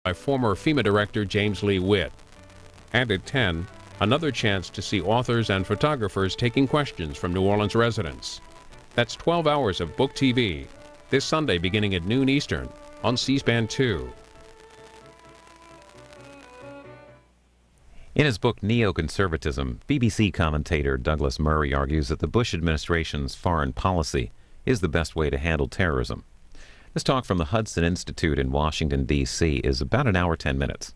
by former FEMA Director James Lee Witt. And at 10, another chance to see authors and photographers taking questions from New Orleans residents. That's 12 hours of book TV, this Sunday beginning at noon Eastern on C-SPAN 2. In his book Neoconservatism, BBC commentator Douglas Murray argues that the Bush administration's foreign policy is the best way to handle terrorism. This talk from the Hudson Institute in Washington, D.C. is about an hour, 10 minutes.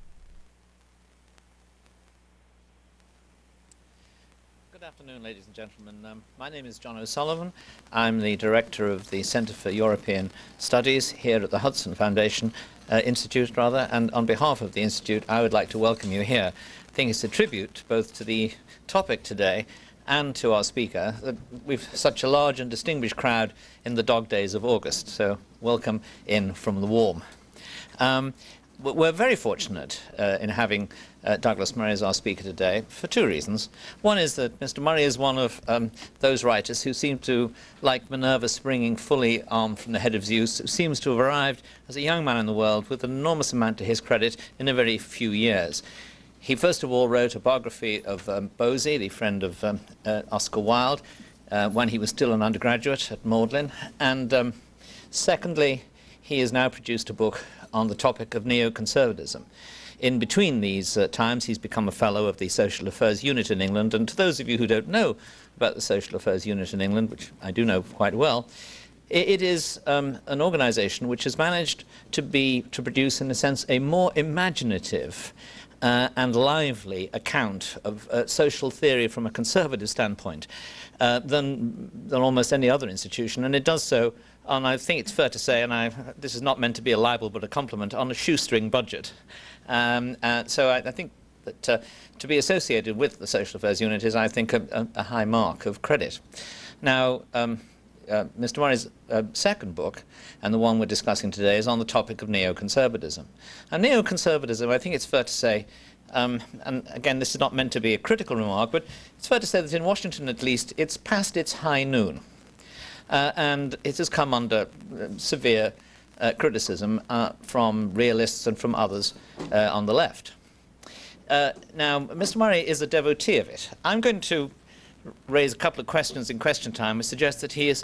Good afternoon, ladies and gentlemen. My name is John O'Sullivan. I'm the director of the Center for European Studies here at the Hudson Foundation Institute, and on behalf of the Institute, I would like to welcome you here. I think it's a tribute both to the topic today and to our speaker that we've such a large and distinguished crowd in the dog days of August, so welcome in from the warm. We're very fortunate in having Douglas Murray as our speaker today for two reasons. One is that Mr. Murray is one of those writers who seem to, like Minerva springing fully armed from the head of Zeus, who seems to have arrived as a young man in the world with an enormous amount to his credit in a very few years. He first of all wrote a biography of Bosie, the friend of Oscar Wilde, when he was still an undergraduate at Magdalen, and secondly, he has now produced a book on the topic of neoconservatism. In between these times, he's become a fellow of the Social Affairs Unit in England, and to those of you who don't know about the Social Affairs Unit in England, which I do know quite well, it is an organization which has managed to produce, in a sense, a more imaginative and lively account of social theory from a conservative standpoint than almost any other institution, and it does so on, I think it's fair to say, and this is not meant to be a libel but a compliment, on a shoestring budget. So I think that to be associated with the Social Affairs Unit is, I think, a high mark of credit. Now, Mr. Murray's second book, and the one we're discussing today, is on the topic of neoconservatism. And neoconservatism, I think it's fair to say, and again, this is not meant to be a critical remark, but it's fair to say that in Washington, at least, it's past its high noon. And it has come under severe criticism from realists and from others on the left. Now, Mr. Murray is a devotee of it. I'm going to raise a couple of questions in question time which suggest that he is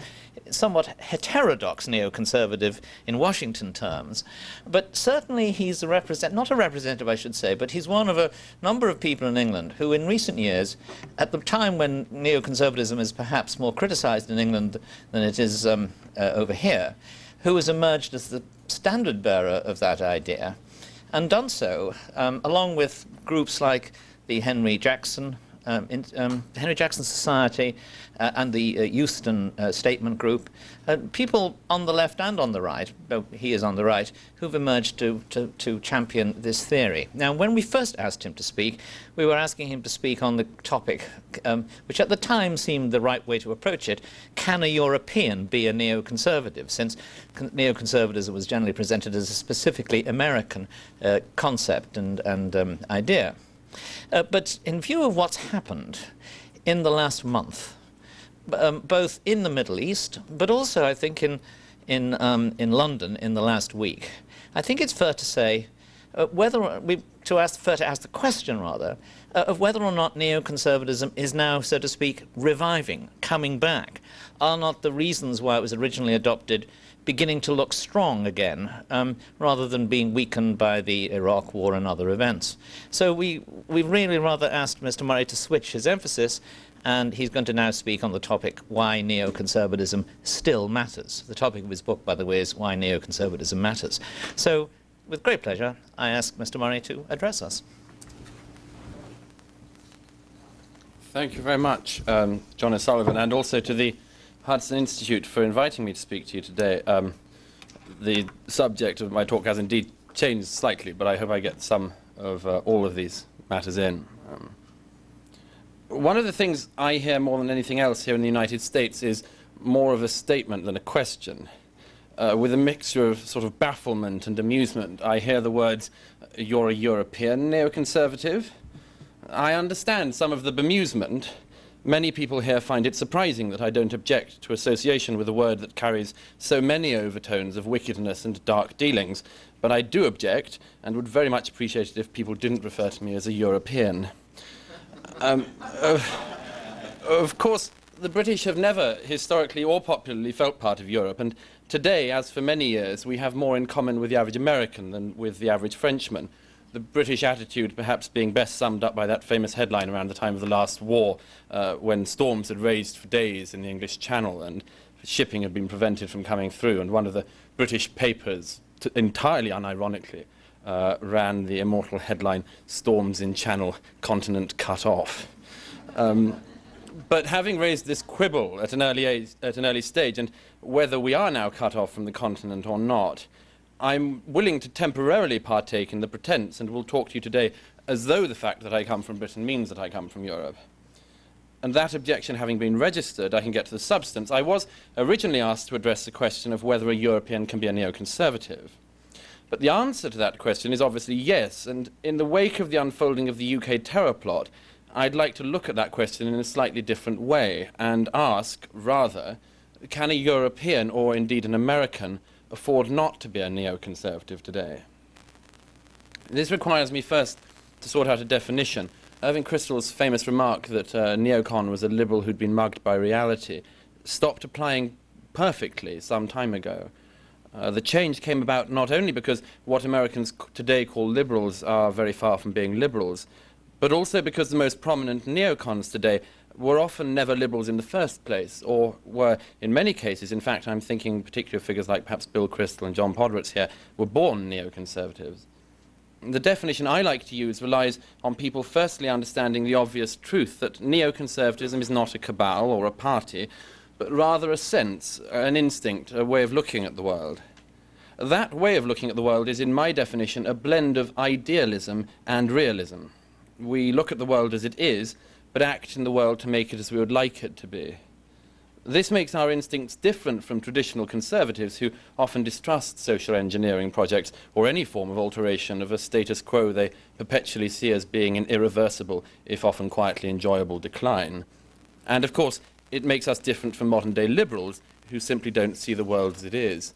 somewhat heterodox neoconservative in Washington terms, but certainly he's not a representative, I should say, but he's one of a number of people in England who in recent years, at the time when neoconservatism is perhaps more criticized in England than it is over here, who has emerged as the standard bearer of that idea, and done so along with groups like the Henry Jackson Society and the Euston Statement Group, people on the left and on the right, though he is on the right, who've emerged to champion this theory. Now, when we first asked him to speak, we were asking him to speak on the topic, which at the time seemed the right way to approach it: can a European be a neoconservative? Since neoconservatism was generally presented as a specifically American concept and idea. But in view of what's happened in the last month, both in the Middle East, but also I think in London in the last week, I think it's fair to say to ask the question rather of whether or not neoconservatism is now, so to speak, reviving, coming back. Are not the reasons why it was originally adopted beginning to look strong again, rather than being weakened by the Iraq War and other events? So we really rather asked Mr. Murray to switch his emphasis, and he's going to now speak on the topic why neoconservatism still matters. The topic of his book, by the way, is Why Neoconservatism Matters. So, with great pleasure, I ask Mr. Murray to address us. Thank you very much, John O'Sullivan, and also to the Hudson Institute for inviting me to speak to you today. The subject of my talk has indeed changed slightly, but I hope I get some of all of these matters in. One of the things I hear more than anything else here in the United States is more of a statement than a question. With a mixture of sort of bafflement and amusement, I hear the words, "You're a European neoconservative?" I understand some of the bemusement, Many people here find it surprising that I don't object to association with a word that carries so many overtones of wickedness and dark dealings, but I do object, and would very much appreciate it if people didn't refer to me as a European. Of course, the British have never, historically or popularly, felt part of Europe, and today, as for many years, we have more in common with the average American than with the average Frenchman. The British attitude perhaps being best summed up by that famous headline around the time of the last war, when storms had raged for days in the English Channel and shipping had been prevented from coming through, and one of the British papers, entirely unironically, ran the immortal headline, "Storms in Channel, Continent Cut Off." But having raised this quibble at an early stage, and whether we are now cut off from the continent or not, I'm willing to temporarily partake in the pretense, and will talk to you today as though the fact that I come from Britain means that I come from Europe. And that objection having been registered, I can get to the substance. I was originally asked to address the question of whether a European can be a neoconservative. But the answer to that question is obviously yes, and in the wake of the unfolding of the UK terror plot, I'd like to look at that question in a slightly different way and ask, rather, can a European, or indeed an American, afford not to be a neoconservative today? This requires me first to sort out a definition. Irving Kristol's famous remark that neocon was a liberal who'd been mugged by reality stopped applying perfectly some time ago. The change came about not only because what Americans today call liberals are very far from being liberals, but also because the most prominent neocons today were often never liberals in the first place, or were, in many cases, in fact, I'm thinking particular figures like perhaps Bill Kristol and John Podritz here, were born neoconservatives. The definition I like to use relies on people firstly understanding the obvious truth that neoconservatism is not a cabal or a party, but rather a sense, an instinct, a way of looking at the world. That way of looking at the world is, in my definition, a blend of idealism and realism. We look at the world as it is, but act in the world to make it as we would like it to be. This makes our instincts different from traditional conservatives who often distrust social engineering projects or any form of alteration of a status quo they perpetually see as being in irreversible, if often quietly enjoyable, decline. And of course, it makes us different from modern-day liberals who simply don't see the world as it is.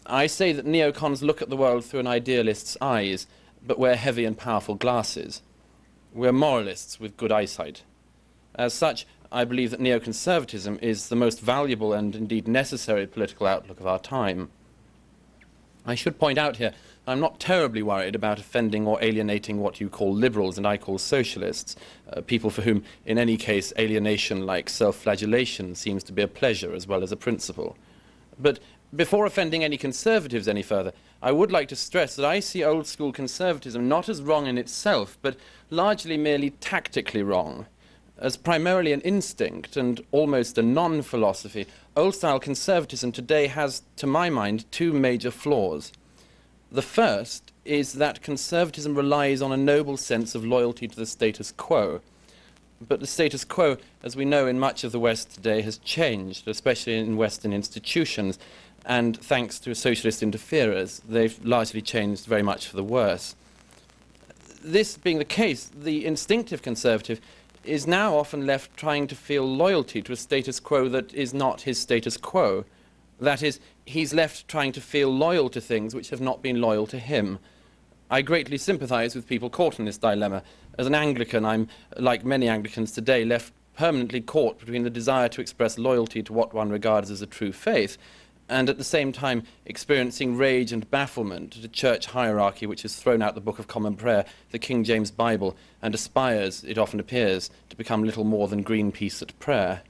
I say that neocons look at the world through an idealist's eyes, but wear heavy and powerful glasses. We're moralists with good eyesight. As such, I believe that neoconservatism is the most valuable and indeed necessary political outlook of our time. I should point out here, I'm not terribly worried about offending or alienating what you call liberals and I call socialists, people for whom, in any case, alienation like self-flagellation seems to be a pleasure as well as a principle. But before offending any conservatives any further, I would like to stress that I see old-school conservatism not as wrong in itself, but largely merely tactically wrong. As primarily an instinct and almost a non-philosophy, old-style conservatism today has, to my mind, two major flaws. The first is that conservatism relies on a noble sense of loyalty to the status quo. But the status quo, as we know in much of the West today, has changed, especially in Western institutions, and thanks to socialist interferers, they've largely changed very much for the worse. This being the case, the instinctive conservative is now often left trying to feel loyalty to a status quo that is not his status quo. That is, he's left trying to feel loyal to things which have not been loyal to him. I greatly sympathize with people caught in this dilemma. As an Anglican, I'm, like many Anglicans today, left permanently caught between the desire to express loyalty to what one regards as a true faith, and at the same time experiencing rage and bafflement at a church hierarchy which has thrown out the Book of Common Prayer, the King James Bible, and aspires, it often appears, to become little more than Greenpeace at prayer.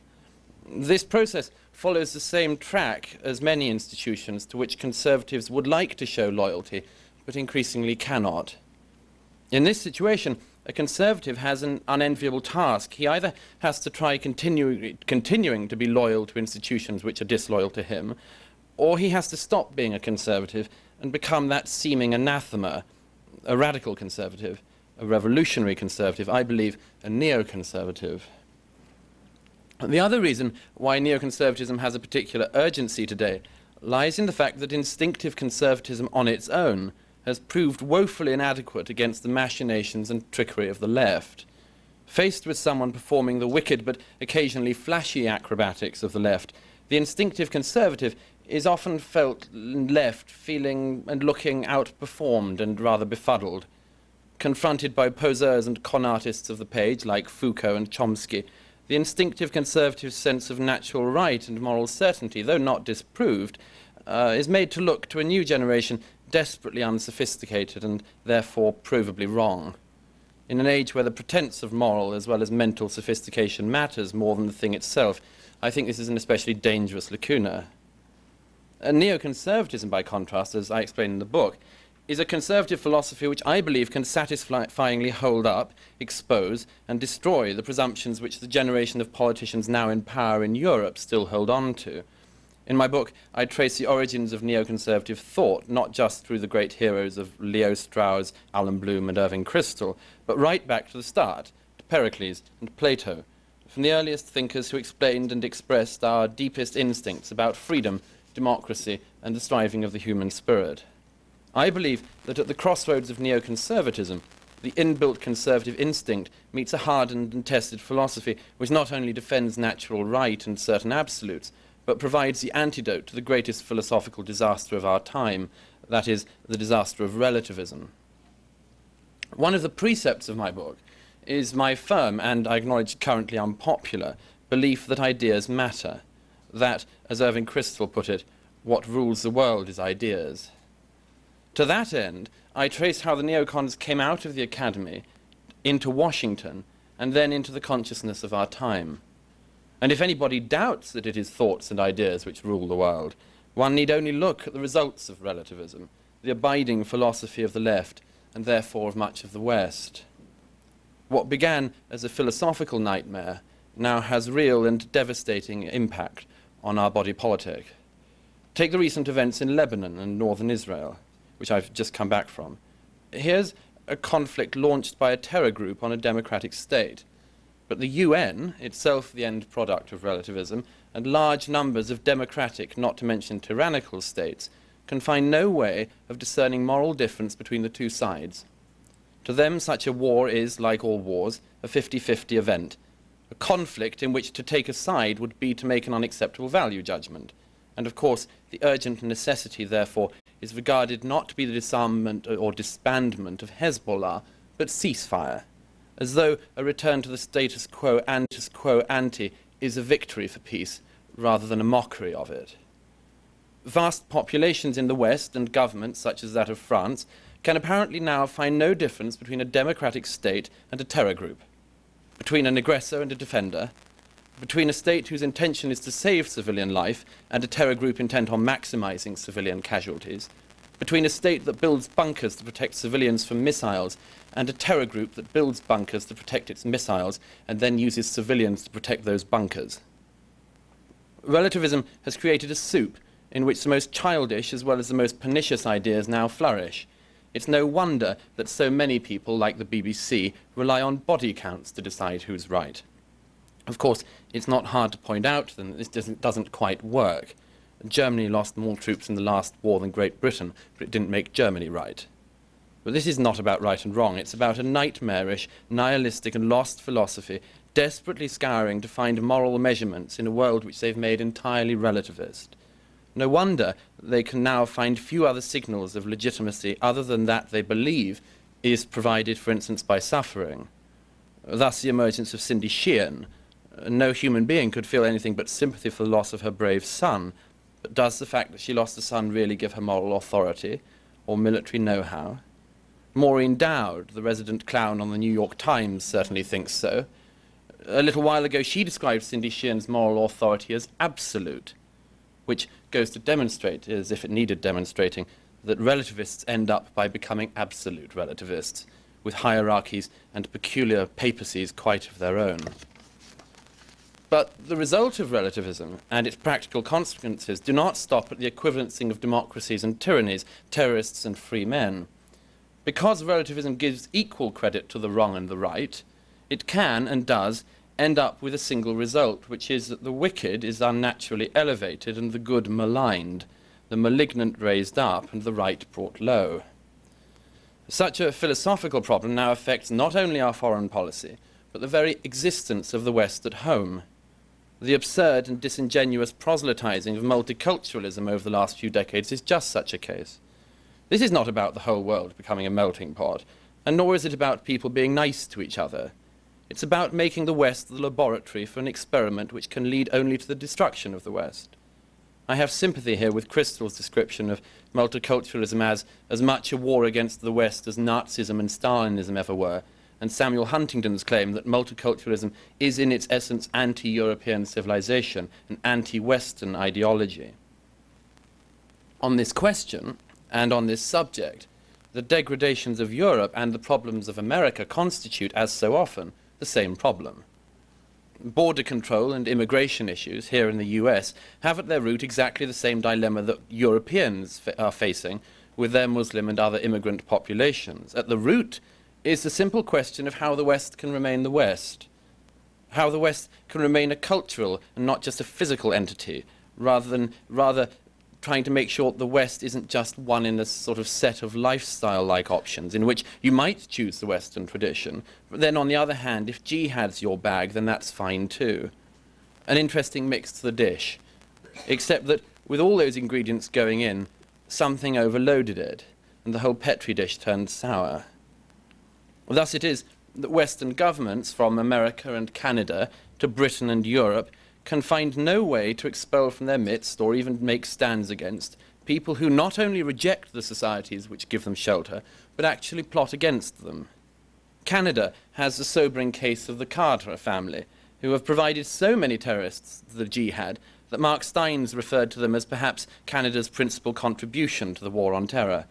This process follows the same track as many institutions to which conservatives would like to show loyalty, but increasingly cannot. In this situation, a conservative has an unenviable task. He either has to try continuing to be loyal to institutions which are disloyal to him, or he has to stop being a conservative and become that seeming anathema, a radical conservative, a revolutionary conservative, I believe a neoconservative. The other reason why neoconservatism has a particular urgency today lies in the fact that instinctive conservatism on its own has proved woefully inadequate against the machinations and trickery of the left. Faced with someone performing the wicked but occasionally flashy acrobatics of the left, the instinctive conservative is often felt left feeling and looking outperformed and rather befuddled. Confronted by poseurs and con artists of the page like Foucault and Chomsky, the instinctive conservative sense of natural right and moral certainty, though not disproved, is made to look to a new generation desperately unsophisticated and therefore provably wrong. In an age where the pretense of moral as well as mental sophistication matters more than the thing itself, I think this is an especially dangerous lacuna. Neoconservatism, by contrast, as I explain in the book, is a conservative philosophy which I believe can satisfyingly hold up, expose, and destroy the presumptions which the generation of politicians now in power in Europe still hold on to. In my book, I trace the origins of neoconservative thought, not just through the great heroes of Leo Strauss, Alan Bloom, and Irving Kristol, but right back to the start, to Pericles and Plato, from the earliest thinkers who explained and expressed our deepest instincts about freedom, democracy, and the striving of the human spirit. I believe that at the crossroads of neoconservatism, the inbuilt conservative instinct meets a hardened and tested philosophy which not only defends natural right and certain absolutes, but provides the antidote to the greatest philosophical disaster of our time, that is, the disaster of relativism. One of the precepts of my book is my firm, and I acknowledge currently unpopular, belief that ideas matter, that, as Irving Kristol put it, what rules the world is ideas. To that end, I trace how the neocons came out of the academy into Washington and then into the consciousness of our time. And if anybody doubts that it is thoughts and ideas which rule the world, one need only look at the results of relativism, the abiding philosophy of the left, and therefore of much of the West. What began as a philosophical nightmare now has real and devastating impact on our body politic. Take the recent events in Lebanon and northern Israel, which I've just come back from. Here's a conflict launched by a terror group on a democratic state. But the UN, itself the end product of relativism, and large numbers of democratic, not to mention tyrannical states, can find no way of discerning moral difference between the two sides. To them, such a war is, like all wars, a 50-50 event, a conflict in which to take a side would be to make an unacceptable value judgment. And of course, the urgent necessity, therefore, is regarded not to be the disarmament or disbandment of Hezbollah, but ceasefire, as though a return to the status quo ante is a victory for peace rather than a mockery of it. Vast populations in the West and governments, such as that of France, can apparently now find no difference between a democratic state and a terror group, between an aggressor and a defender, between a state whose intention is to save civilian life and a terror group intent on maximizing civilian casualties, between a state that builds bunkers to protect civilians from missiles and a terror group that builds bunkers to protect its missiles and then uses civilians to protect those bunkers. Relativism has created a soup in which the most childish as well as the most pernicious ideas now flourish. It's no wonder that so many people, like the BBC, rely on body counts to decide who's right. Of course, it's not hard to point out that this doesn't quite work. Germany lost more troops in the last war than Great Britain, but it didn't make Germany right. But this is not about right and wrong. It's about a nightmarish, nihilistic and lost philosophy desperately scouring to find moral measurements in a world which they've made entirely relativist. No wonder they can now find few other signals of legitimacy other than that they believe is provided, for instance, by suffering. Thus the emergence of Cindy Sheehan. No human being could feel anything but sympathy for the loss of her brave son, but does the fact that she lost a son really give her moral authority or military know-how? Maureen Dowd, the resident clown on the New York Times, certainly thinks so. A little while ago she described Cindy Sheehan's moral authority as absolute, which goes to demonstrate, as if it needed demonstrating, that relativists end up by becoming absolute relativists, with hierarchies and peculiar papacies quite of their own. But the result of relativism and its practical consequences do not stop at the equivalencing of democracies and tyrannies, terrorists and free men. Because relativism gives equal credit to the wrong and the right, it can and does end up with a single result, which is that the wicked is unnaturally elevated and the good maligned, the malignant raised up and the right brought low. Such a philosophical problem now affects not only our foreign policy, but the very existence of the West at home. The absurd and disingenuous proselytizing of multiculturalism over the last few decades is just such a case. This is not about the whole world becoming a melting pot, and nor is it about people being nice to each other. It's about making the West the laboratory for an experiment which can lead only to the destruction of the West. I have sympathy here with Crystal's description of multiculturalism as much a war against the West as Nazism and Stalinism ever were, and Samuel Huntington's claim that multiculturalism is in its essence anti-European civilization, an anti-Western ideology. On this question, and on this subject, the degradations of Europe and the problems of America constitute, as so often, the same problem. Border control and immigration issues here in the US have at their root exactly the same dilemma that Europeans are facing with their Muslim and other immigrant populations. At the root is the simple question of how the West can remain the West, how the West can remain a cultural and not just a physical entity, rather trying to make sure the West isn't just one in a sort of set of lifestyle-like options in which you might choose the Western tradition, but then on the other hand, if jihad's your bag, then that's fine too. An interesting mix to the dish, except that with all those ingredients going in, something overloaded it, and the whole Petri dish turned sour. Thus it is that Western governments, from America and Canada to Britain and Europe, can find no way to expel from their midst, or even make stands against, people who not only reject the societies which give them shelter, but actually plot against them. Canada has the sobering case of the Carter family, who have provided so many terrorists to the jihad that Mark Steins referred to them as perhaps Canada's principal contribution to the war on terror.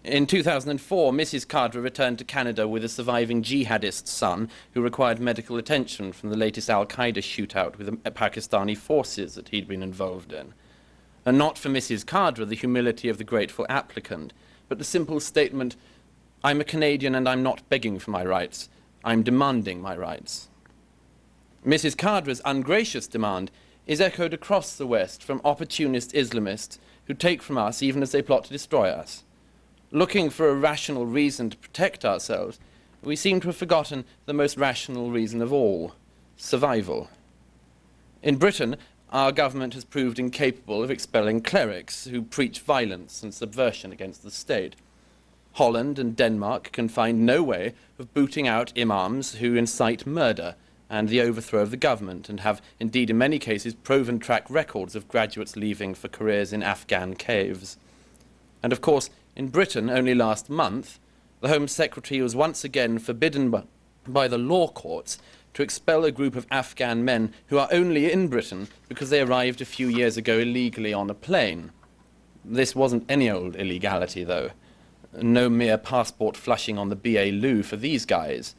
In 2004, Mrs. Carter returned to Canada with a surviving jihadist son who required medical attention from the latest al-Qaeda shootout with the Pakistani forces that he'd been involved in. And not for Mrs. Carter the humility of the grateful applicant, but the simple statement, "I'm a Canadian and I'm not begging for my rights, I'm demanding my rights." Mrs. Carter's ungracious demand is echoed across the West from opportunist Islamists who take from us even as they plot to destroy us. Looking for a rational reason to protect ourselves, we seem to have forgotten the most rational reason of all, survival. In Britain, our government has proved incapable of expelling clerics who preach violence and subversion against the state. Holland and Denmark can find no way of booting out imams who incite murder and the overthrow of the government, and have indeed in many cases proven track records of graduates leaving for careers in Afghan caves. And of course, in Britain, only last month, the Home Secretary was once again forbidden by the law courts to expel a group of Afghan men who are only in Britain because they arrived a few years ago illegally on a plane. This wasn't any old illegality, though. No mere passport flushing on the BA loo for these guys.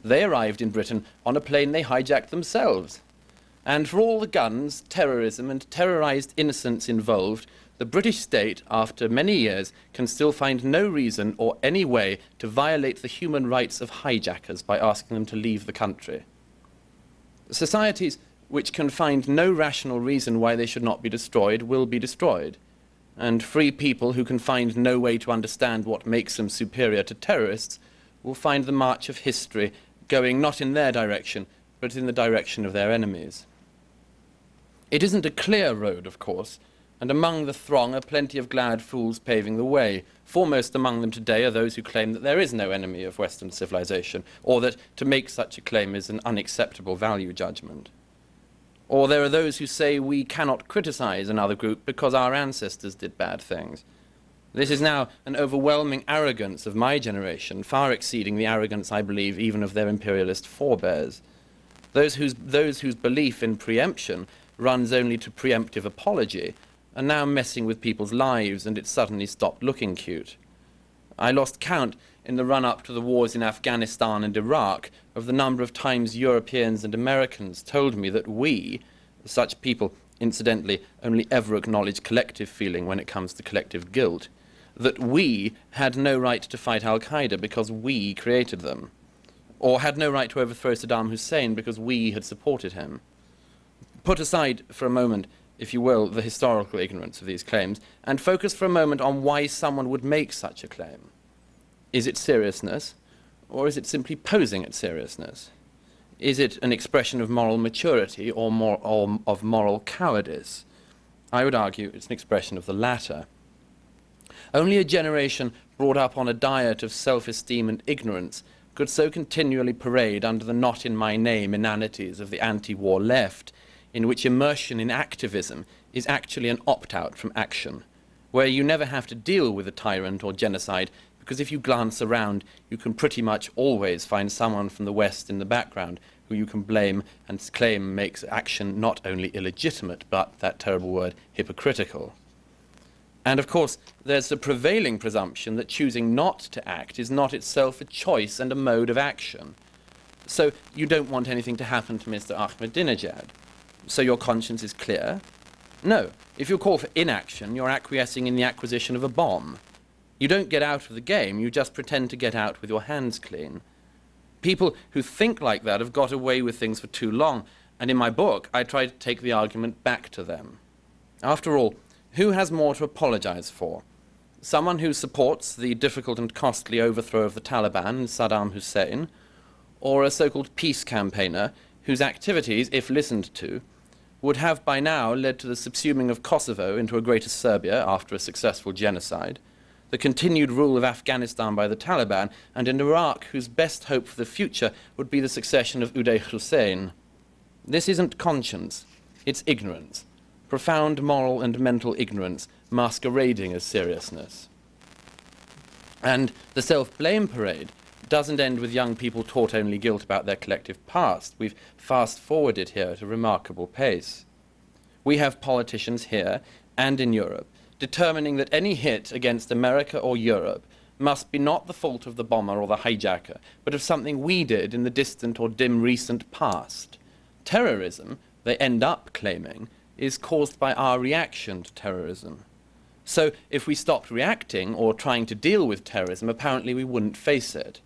They arrived in Britain on a plane they hijacked themselves. And for all the guns, terrorism, and terrorized innocents involved, the British state, after many years, can still find no reason or any way to violate the human rights of hijackers by asking them to leave the country. Societies which can find no rational reason why they should not be destroyed will be destroyed, and free people who can find no way to understand what makes them superior to terrorists will find the march of history going not in their direction, but in the direction of their enemies. It isn't a clear road, of course, and among the throng are plenty of glad fools paving the way. Foremost among them today are those who claim that there is no enemy of Western civilization, or that to make such a claim is an unacceptable value judgment. Or there are those who say we cannot criticize another group because our ancestors did bad things. This is now an overwhelming arrogance of my generation, far exceeding the arrogance, I believe, even of their imperialist forebears. Those whose belief in preemption runs only to preemptive apology are now messing with people's lives, and it suddenly stopped looking cute. I lost count in the run-up to the wars in Afghanistan and Iraq of the number of times Europeans and Americans told me that we, such people incidentally only ever acknowledge collective feeling when it comes to collective guilt, that we had no right to fight al-Qaeda because we created them, or had no right to overthrow Saddam Hussein because we had supported him. Put aside for a moment, if you will, the historical ignorance of these claims, and focus for a moment on why someone would make such a claim. Is it seriousness, or is it simply posing at seriousness? Is it an expression of moral maturity or of moral cowardice? I would argue it's an expression of the latter. Only a generation brought up on a diet of self-esteem and ignorance could so continually parade under the not in my name inanities of the anti-war left, in which immersion in activism is actually an opt-out from action, where you never have to deal with a tyrant or genocide, because if you glance around, you can pretty much always find someone from the West in the background who you can blame and claim makes action not only illegitimate, but, that terrible word, hypocritical. And of course, there's the prevailing presumption that choosing not to act is not itself a choice and a mode of action. So you don't want anything to happen to Mr. Ahmadinejad. So your conscience is clear? No. If you call for inaction, you're acquiescing in the acquisition of a bomb. You don't get out of the game, you just pretend to get out with your hands clean. People who think like that have got away with things for too long, and in my book I try to take the argument back to them. After all, who has more to apologize for? Someone who supports the difficult and costly overthrow of the Taliban and Saddam Hussein, or a so-called peace campaigner whose activities, if listened to, would have by now led to the subsuming of Kosovo into a greater Serbia after a successful genocide, the continued rule of Afghanistan by the Taliban, and in Iraq whose best hope for the future would be the succession of Uday Hussein. This isn't conscience, it's ignorance. Profound moral and mental ignorance masquerading as seriousness. And the self-blame parade doesn't end with young people taught only guilt about their collective past. We've fast-forwarded here at a remarkable pace. We have politicians here and in Europe determining that any hit against America or Europe must be not the fault of the bomber or the hijacker, but of something we did in the distant or dim recent past. Terrorism, they end up claiming, is caused by our reaction to terrorism. So if we stopped reacting or trying to deal with terrorism, apparently we wouldn't face it.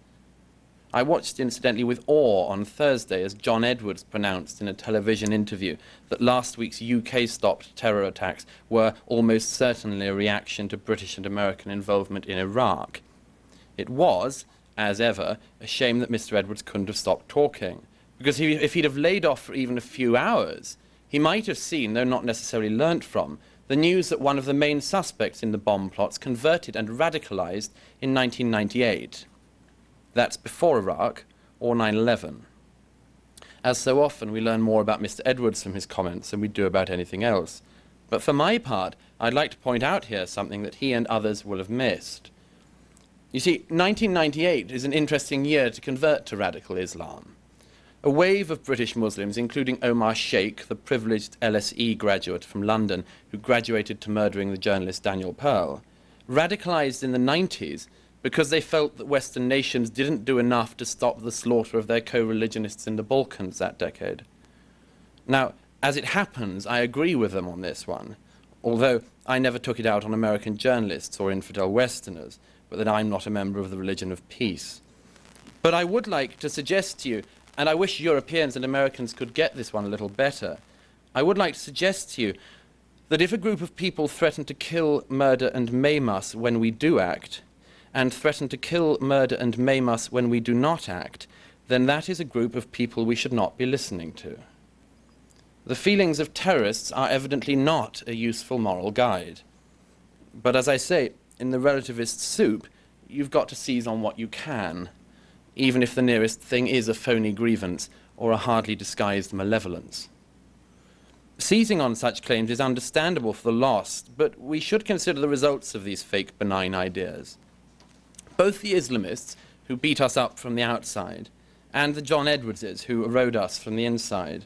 I watched, incidentally, with awe on Thursday as John Edwards pronounced in a television interview that last week's UK-stopped terror attacks were almost certainly a reaction to British and American involvement in Iraq. It was, as ever, a shame that Mr. Edwards couldn't have stopped talking, because if he'd have laid off for even a few hours, he might have seen, though not necessarily learnt from, the news that one of the main suspects in the bomb plots converted and radicalized in 1998. That's before Iraq or 9/11. As so often, we learn more about Mr. Edwards from his comments than we do about anything else. But for my part, I'd like to point out here something that he and others will have missed. You see, 1998 is an interesting year to convert to radical Islam. A wave of British Muslims, including Omar Sheikh, the privileged LSE graduate from London who graduated to murdering the journalist Daniel Pearl, radicalized in the 90s because they felt that Western nations didn't do enough to stop the slaughter of their co-religionists in the Balkans that decade. Now, as it happens, I agree with them on this one, although I never took it out on American journalists or infidel Westerners, but that I'm not a member of the religion of peace. But I would like to suggest to you, and I wish Europeans and Americans could get this one a little better, I would like to suggest to you that if a group of people threaten to kill, murder and maim us when we do act, and threaten to kill, murder and maim us when we do not act, then that is a group of people we should not be listening to. The feelings of terrorists are evidently not a useful moral guide. But as I say, in the relativist soup, you've got to seize on what you can, even if the nearest thing is a phony grievance or a hardly disguised malevolence. Seizing on such claims is understandable for the lost, but we should consider the results of these fake benign ideas. Both the Islamists, who beat us up from the outside, and the John Edwardses, who erode us from the inside,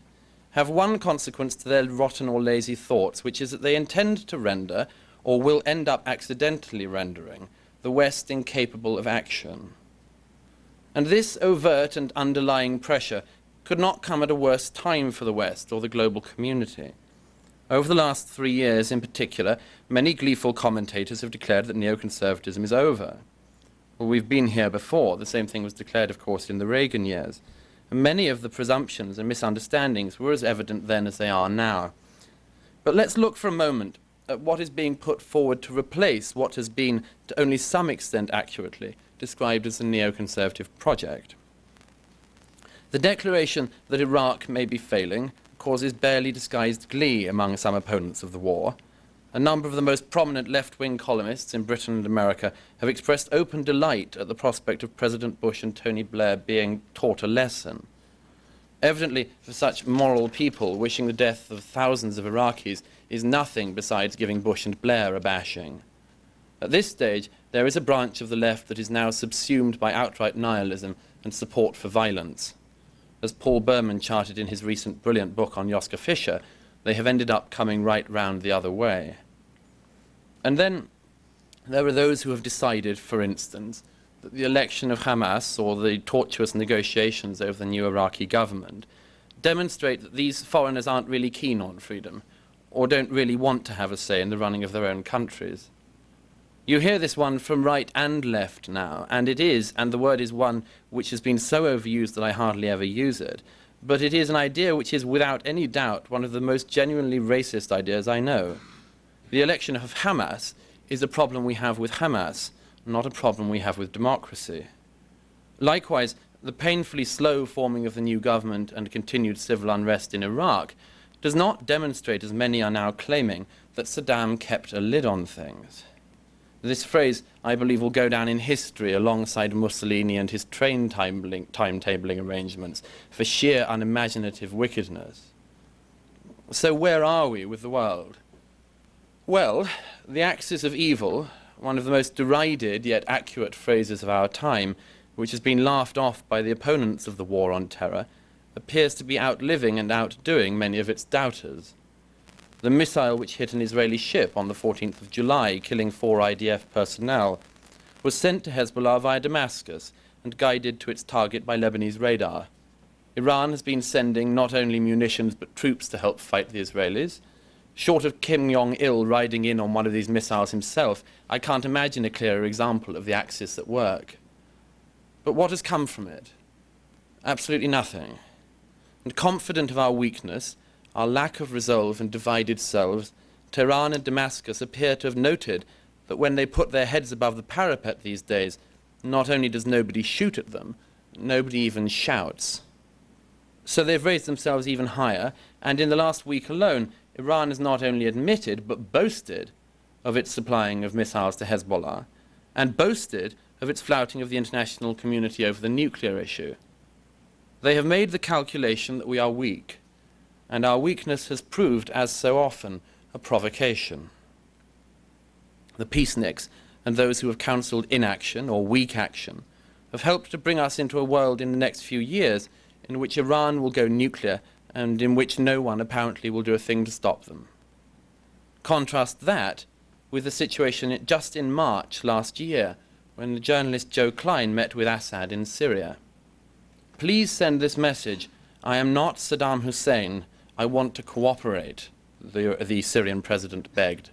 have one consequence to their rotten or lazy thoughts, which is that they intend to render, or will end up accidentally rendering, the West incapable of action. And this overt and underlying pressure could not come at a worse time for the West or the global community. Over the last 3 years in particular, many gleeful commentators have declared that neoconservatism is over. Well, we've been here before. The same thing was declared, of course, in the Reagan years. And many of the presumptions and misunderstandings were as evident then as they are now. But let's look for a moment at what is being put forward to replace what has been, to only some extent accurately, described as the neoconservative project. The declaration that Iraq may be failing causes barely disguised glee among some opponents of the war. A number of the most prominent left-wing columnists in Britain and America have expressed open delight at the prospect of President Bush and Tony Blair being taught a lesson. Evidently, for such moral people, wishing the death of thousands of Iraqis is nothing besides giving Bush and Blair a bashing. At this stage, there is a branch of the left that is now subsumed by outright nihilism and support for violence. As Paul Berman charted in his recent brilliant book on Joschka Fischer, they have ended up coming right round the other way. And then there are those who have decided, for instance, that the election of Hamas or the tortuous negotiations over the new Iraqi government demonstrate that these foreigners aren't really keen on freedom or don't really want to have a say in the running of their own countries. You hear this one from right and left now, and it is, and the word is one which has been so overused that I hardly ever use it, but it is an idea which is without any doubt one of the most genuinely racist ideas I know. The election of Hamas is a problem we have with Hamas, not a problem we have with democracy. Likewise, the painfully slow forming of the new government and continued civil unrest in Iraq does not demonstrate, as many are now claiming, that Saddam kept a lid on things. This phrase, I believe, will go down in history alongside Mussolini and his train timetabling arrangements for sheer unimaginative wickedness. So where are we with the world? Well, the axis of evil, one of the most derided yet accurate phrases of our time, which has been laughed off by the opponents of the war on terror, appears to be outliving and outdoing many of its doubters. The missile which hit an Israeli ship on the 14th of July, killing 4 IDF personnel, was sent to Hezbollah via Damascus and guided to its target by Lebanese radar. Iran has been sending not only munitions but troops to help fight the Israelis. Short of Kim Jong-il riding in on one of these missiles himself, I can't imagine a clearer example of the axis at work. But what has come from it? Absolutely nothing. And confident of our weakness, our lack of resolve and divided selves, Tehran and Damascus appear to have noted that when they put their heads above the parapet these days, not only does nobody shoot at them, nobody even shouts. So they've raised themselves even higher, and in the last week alone, Iran has not only admitted, but boasted of its supplying of missiles to Hezbollah, and boasted of its flouting of the international community over the nuclear issue. They have made the calculation that we are weak, and our weakness has proved, as so often, a provocation. The peaceniks and those who have counselled inaction or weak action have helped to bring us into a world in the next few years in which Iran will go nuclear and in which no one apparently will do a thing to stop them. Contrast that with the situation just in March last year when the journalist Joe Klein met with Assad in Syria. Please send this message: I am not Saddam Hussein. I want to cooperate, the Syrian president begged.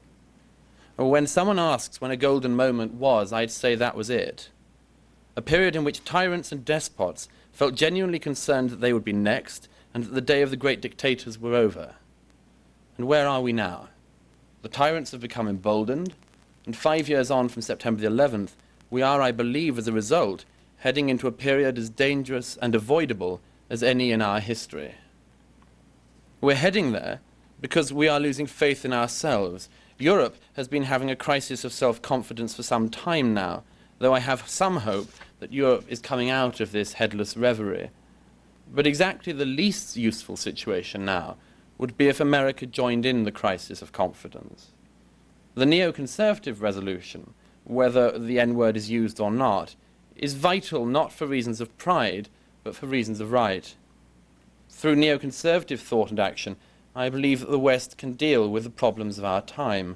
Or when someone asks when a golden moment was, I'd say that was it. A period in which tyrants and despots felt genuinely concerned that they would be next and that the day of the great dictators were over. And where are we now? The tyrants have become emboldened, and 5 years on from September the 11th, we are, I believe, as a result, heading into a period as dangerous and avoidable as any in our history. We're heading there because we are losing faith in ourselves. Europe has been having a crisis of self-confidence for some time now, though I have some hope that Europe is coming out of this headless reverie. But exactly the least useful situation now would be if America joined in the crisis of confidence. The neoconservative resolution, whether the N-word is used or not, is vital not for reasons of pride, but for reasons of right. Through neoconservative thought and action, I believe that the West can deal with the problems of our time,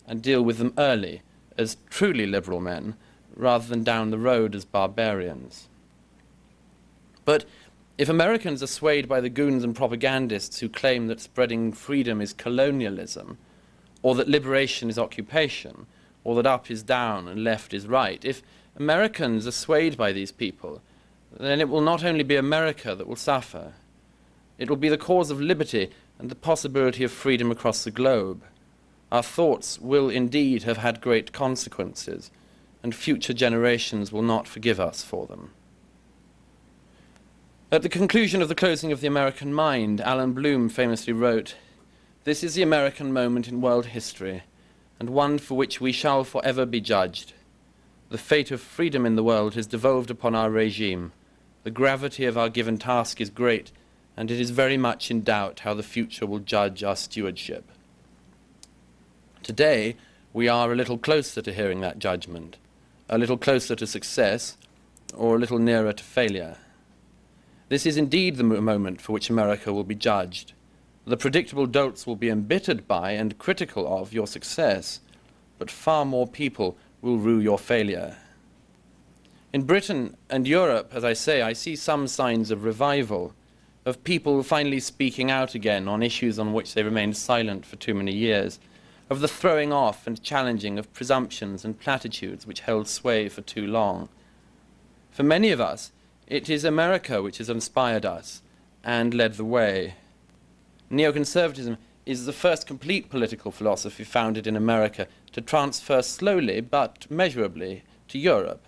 and deal with them early, as truly liberal men, rather than down the road as barbarians. But if Americans are swayed by the goons and propagandists who claim that spreading freedom is colonialism, or that liberation is occupation, or that up is down and left is right, if Americans are swayed by these people, then it will not only be America that will suffer. It will be the cause of liberty and the possibility of freedom across the globe. Our thoughts will indeed have had great consequences, and future generations will not forgive us for them. At the conclusion of The Closing of the American Mind, Alan Bloom famously wrote, "This is the American moment in world history, and one for which we shall forever be judged. The fate of freedom in the world has devolved upon our regime. The gravity of our given task is great, and it is very much in doubt how the future will judge our stewardship." Today, we are a little closer to hearing that judgment, a little closer to success, or a little nearer to failure. This is indeed the moment for which America will be judged. The predictable dolts will be embittered by and critical of your success, but far more people will rue your failure. In Britain and Europe, as I say, I see some signs of revival, of people finally speaking out again on issues on which they remained silent for too many years, of the throwing off and challenging of presumptions and platitudes which held sway for too long. For many of us, it is America which has inspired us and led the way. Neoconservatism is the first complete political philosophy founded in America to transfer slowly but measurably to Europe.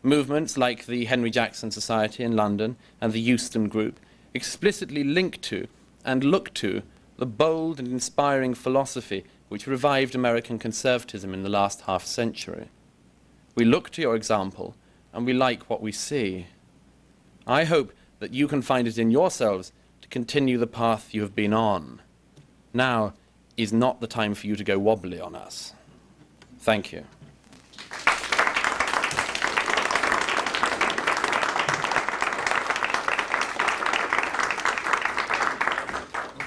Movements like the Henry Jackson Society in London and the Euston Group explicitly link to and look to the bold and inspiring philosophy which revived American conservatism in the last half-century. We look to your example, and we like what we see. I hope that you can find it in yourselves to continue the path you have been on. Now is not the time for you to go wobbly on us. Thank you.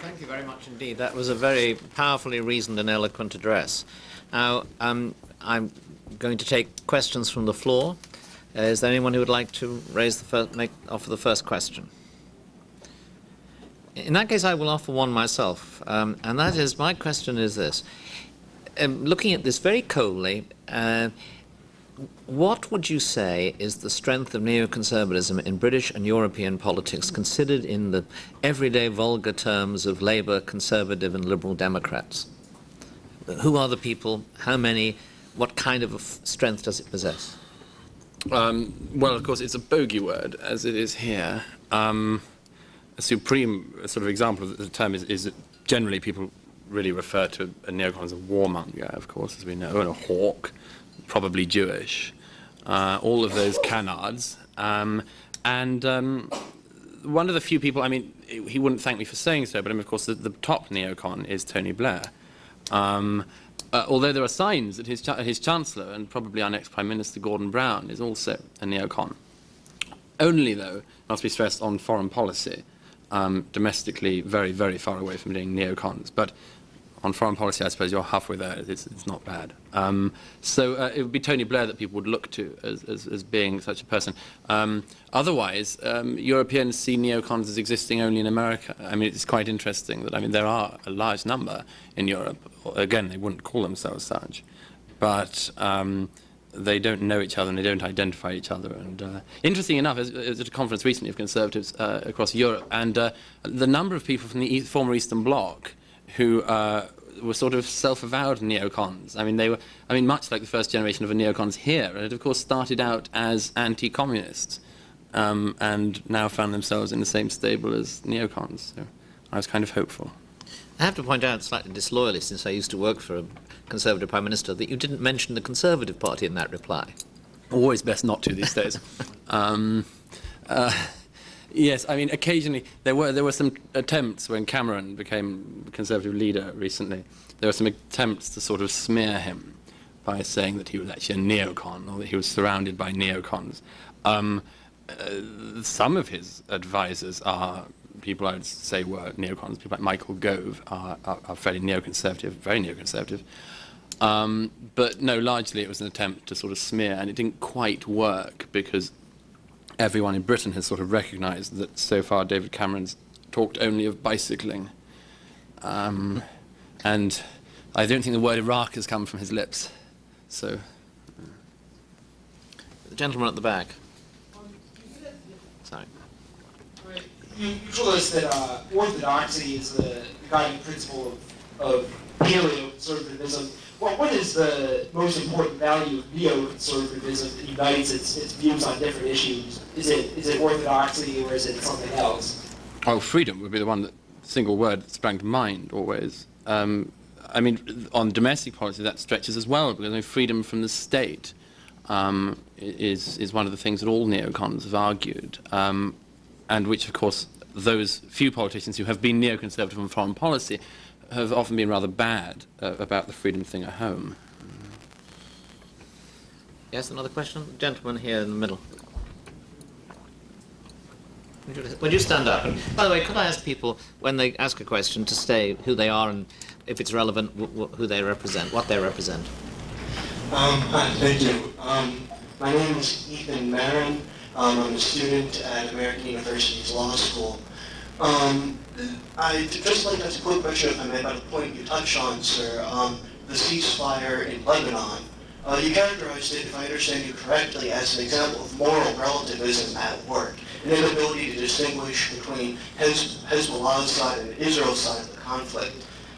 Thank you very much indeed. That was a very powerfully reasoned and eloquent address. Now, I'm going to take questions from the floor. Is there anyone who would like to offer the first question? In that case, I will offer one myself, and that is, my question is this. Looking at this very coldly, what would you say is the strength of neoconservatism in British and European politics, considered in the everyday vulgar terms of Labour, Conservative and Liberal Democrats? Who are the people? How many? What kind of strength does it possess? Well, of course, it's a bogey word, as it is here. A supreme sort of example of the term is that generally people really refer to a neocon as a warmonger, of course, as we know, and a hawk, probably Jewish. All of those canards. One of the few people, I mean, he wouldn't thank me for saying so, but I mean, of course, the top neocon is Tony Blair. Although there are signs that his Chancellor and probably our next Prime Minister, Gordon Brown, is also a neocon. Only, though, must be stressed on foreign policy, domestically very, very far away from being neocons. But on foreign policy, I suppose you're halfway there. It's not bad. So it would be Tony Blair that people would look to as being such a person. Otherwise, Europeans see neocons as existing only in America. I mean, it's quite interesting that, I mean, there are a large number in Europe. Again, they wouldn't call themselves such. But they don't know each other and they don't identify each other. And interesting enough, I was at a conference recently of conservatives across Europe, and the number of people from the former Eastern Bloc who were sort of self-avowed neocons. I mean, they were, much like the first generation of neocons here, and had, of course, started out as anti-communists, and now found themselves in the same stable as neocons. So I was kind of hopeful. I have to point out, slightly disloyally, since I used to work for a Conservative Prime Minister, that you didn't mention the Conservative Party in that reply. Always best not to these days. Yes, I mean, occasionally there were some attempts when Cameron became Conservative leader recently. There were some attempts to sort of smear him by saying that he was actually a neocon, or that he was surrounded by neocons. Some of his advisors are people I would say were neocons. People like Michael Gove are fairly neoconservative, very neoconservative. But no, largely it was an attempt to sort of smear, and it didn't quite work because everyone in Britain has sort of recognised that so far David Cameron's talked only of bicycling. And I don't think the word Iraq has come from his lips. So, the gentleman at the back. Sorry. You told us that orthodoxy is the guiding principle of paleo-conservatism. what is the most important value of neoconservatism that unites its views on different issues? Is it orthodoxy or is it something else? Oh, freedom would be the one that single word that sprang to mind always. I mean, on domestic policy that stretches as well, because freedom from the state is one of the things that all neocons have argued, and which, of course, those few politicians who have been neoconservative on foreign policy have often been rather bad about the freedom thing at home. Yes, another question? Gentleman here in the middle. Would you stand up? And by the way, could I ask people, when they ask a question, to say who they are and, if it's relevant, who they represent, what they represent? Hi, thank you. My name is Ethan Marin. I'm a student at American University's Law School. I'd just like to ask a quick question, if I may, about a point you touched on, sir, the ceasefire in Lebanon. You characterized it, if I understand you correctly, as an example of moral relativism at work, an inability to distinguish between Hezbollah's side and Israel's side of the conflict.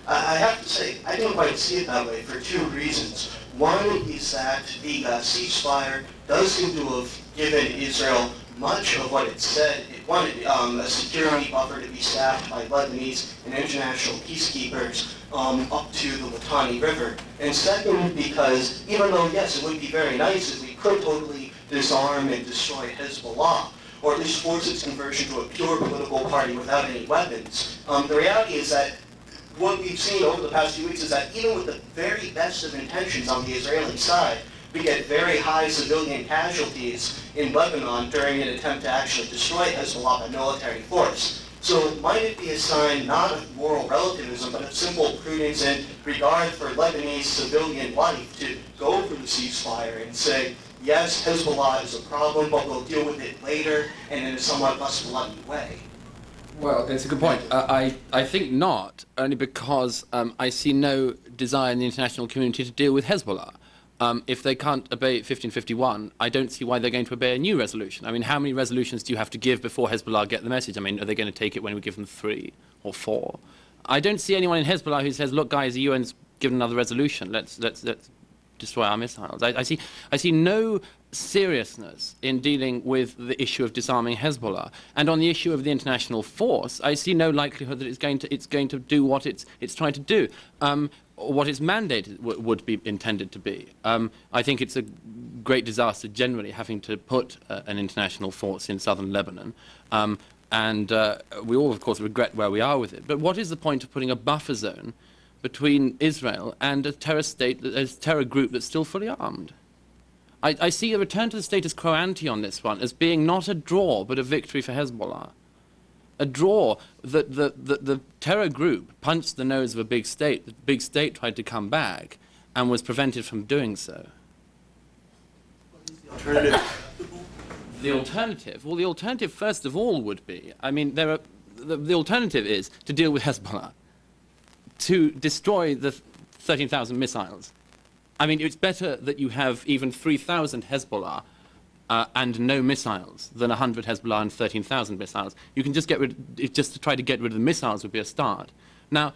I have to say, I don't quite see it that way for two reasons. One is that the ceasefire does seem to have given Israel much of what it said. It wanted a security buffer to be staffed by Lebanese and international peacekeepers up to the Litani River. And second, because even though, yes, it would be very nice if we could totally disarm and destroy Hezbollah, or at least force its conversion to a pure political party without any weapons, the reality is that what we've seen over the past few weeks is that even with the very best of intentions on the Israeli side, we get very high civilian casualties in Lebanon during an attempt to actually destroy Hezbollah by military force. So might it be a sign not of moral relativism, but of simple prudence and regard for Lebanese civilian life to go for the ceasefire and say, yes, Hezbollah is a problem, but we'll deal with it later and in a somewhat less bloody way? Well, it's a good point. I think not, only because I see no desire in the international community to deal with Hezbollah. If they can't obey 1551, I don't see why they're going to obey a new resolution. I mean, how many resolutions do you have to give before Hezbollah get the message? I mean, are they going to take it when we give them 3 or 4? I don't see anyone in Hezbollah who says, look, guys, the UN's given another resolution. Let's destroy our missiles. I see no seriousness in dealing with the issue of disarming Hezbollah, and on the issue of the international force, I see no likelihood that it's going to do what it's trying to do, or what its mandate would be intended to be. I think it's a great disaster generally having to put an international force in southern Lebanon, and we all, of course, regret where we are with it. But what is the point of putting a buffer zone between Israel and a terror state, a terror group that's still fully armed? I see a return to the status quo ante on this one as being not a draw, but a victory for Hezbollah. A draw that the terror group punched the nose of a big state. The big state tried to come back and was prevented from doing so. What is the alternative? The alternative? Well, the alternative, first of all, would be, I mean, the alternative is to deal with Hezbollah, to destroy the 13,000 missiles. I mean, it's better that you have even 3,000 Hezbollah and no missiles than 100 Hezbollah and 13,000 missiles. You can just get rid, just to try to get rid of the missiles would be a start. Now,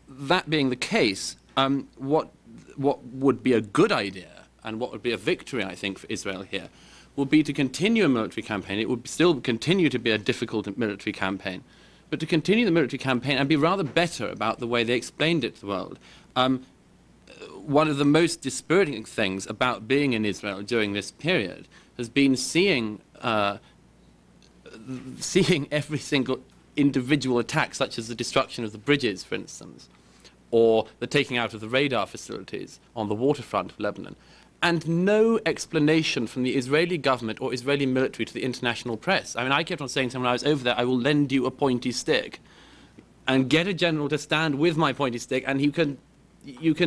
that being the case, what would be a good idea and what would be a victory, I think, for Israel here, would be to continue a military campaign. It would still continue to be a difficult military campaign, but to continue the military campaign and be rather better about the way they explained it to the world. One of the most dispiriting things about being in Israel during this period has been seeing every single individual attack, such as the destruction of the bridges, for instance, or the taking out of the radar facilities on the waterfront of Lebanon, and no explanation from the Israeli government or Israeli military to the international press. I mean, I kept on saying to them when I was over there, I will lend you a pointy stick and get a general to stand with my pointy stick, and you can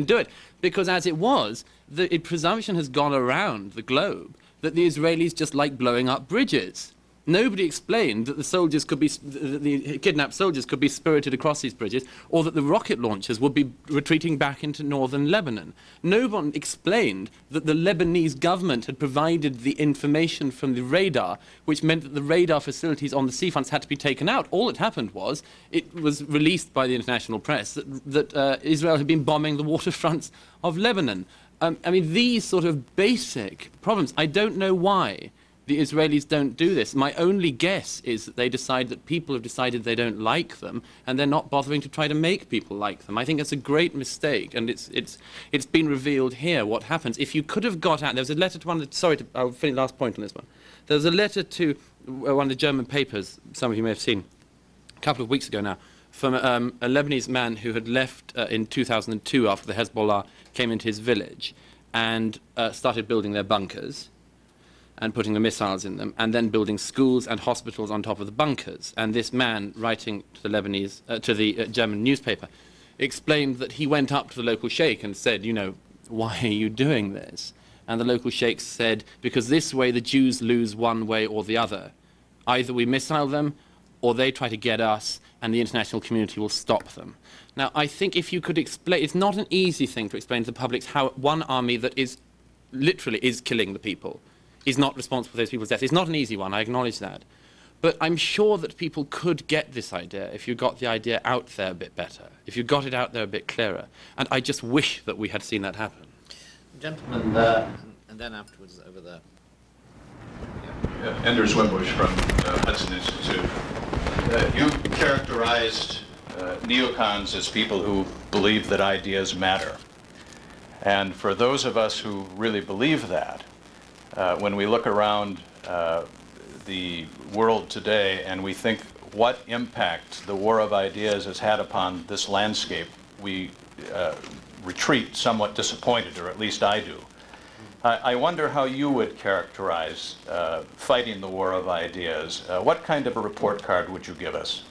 do it. Because as it was, the presumption has gone around the globe that the Israelis just like blowing up bridges. Nobody explained that the soldiers could be, the kidnapped soldiers could be spirited across these bridges, or that the rocket launchers would be retreating back into northern Lebanon. No one explained that the Lebanese government had provided the information from the radar, which meant that the radar facilities on the seafronts had to be taken out. All that happened was, it was released by the international press that Israel had been bombing the waterfronts of Lebanon. I mean, these sort of basic problems, I don't know why the Israelis don't do this. My only guess is that they decide that people have decided they don't like them, and they're not bothering to try to make people like them. I think that's a great mistake, and it's been revealed here what happens. If you could have got out, there was a letter to one of the, sorry, I'll finish last point on this one. There was a letter to one of the German papers, some of you may have seen, a couple of weeks ago now, from a Lebanese man who had left in 2002 after the Hezbollah came into his village and started building their bunkers and putting the missiles in them, and then building schools and hospitals on top of the bunkers. And this man, writing to the German newspaper, explained that he went up to the local sheikh and said, you know, why are you doing this? And the local sheikh said, because this way the Jews lose one way or the other. Either we missile them, or they try to get us, and the international community will stop them. Now, I think if you could explain, it's not an easy thing to explain to the public how one army that is literally is killing the people is not responsible for those people's deaths. It's not an easy one, I acknowledge that. But I'm sure that people could get this idea if you got the idea out there a bit better, if you got it out there a bit clearer. And I just wish that we had seen that happen. Gentlemen, and then afterwards over there. Anders Wimbush from Hudson Institute. You characterized neocons as people who believe that ideas matter. And for those of us who really believe that, when we look around the world today and we think what impact the war of ideas has had upon this landscape, we retreat somewhat disappointed, or at least I do. I wonder how you would characterize fighting the war of ideas. What kind of a report card would you give us?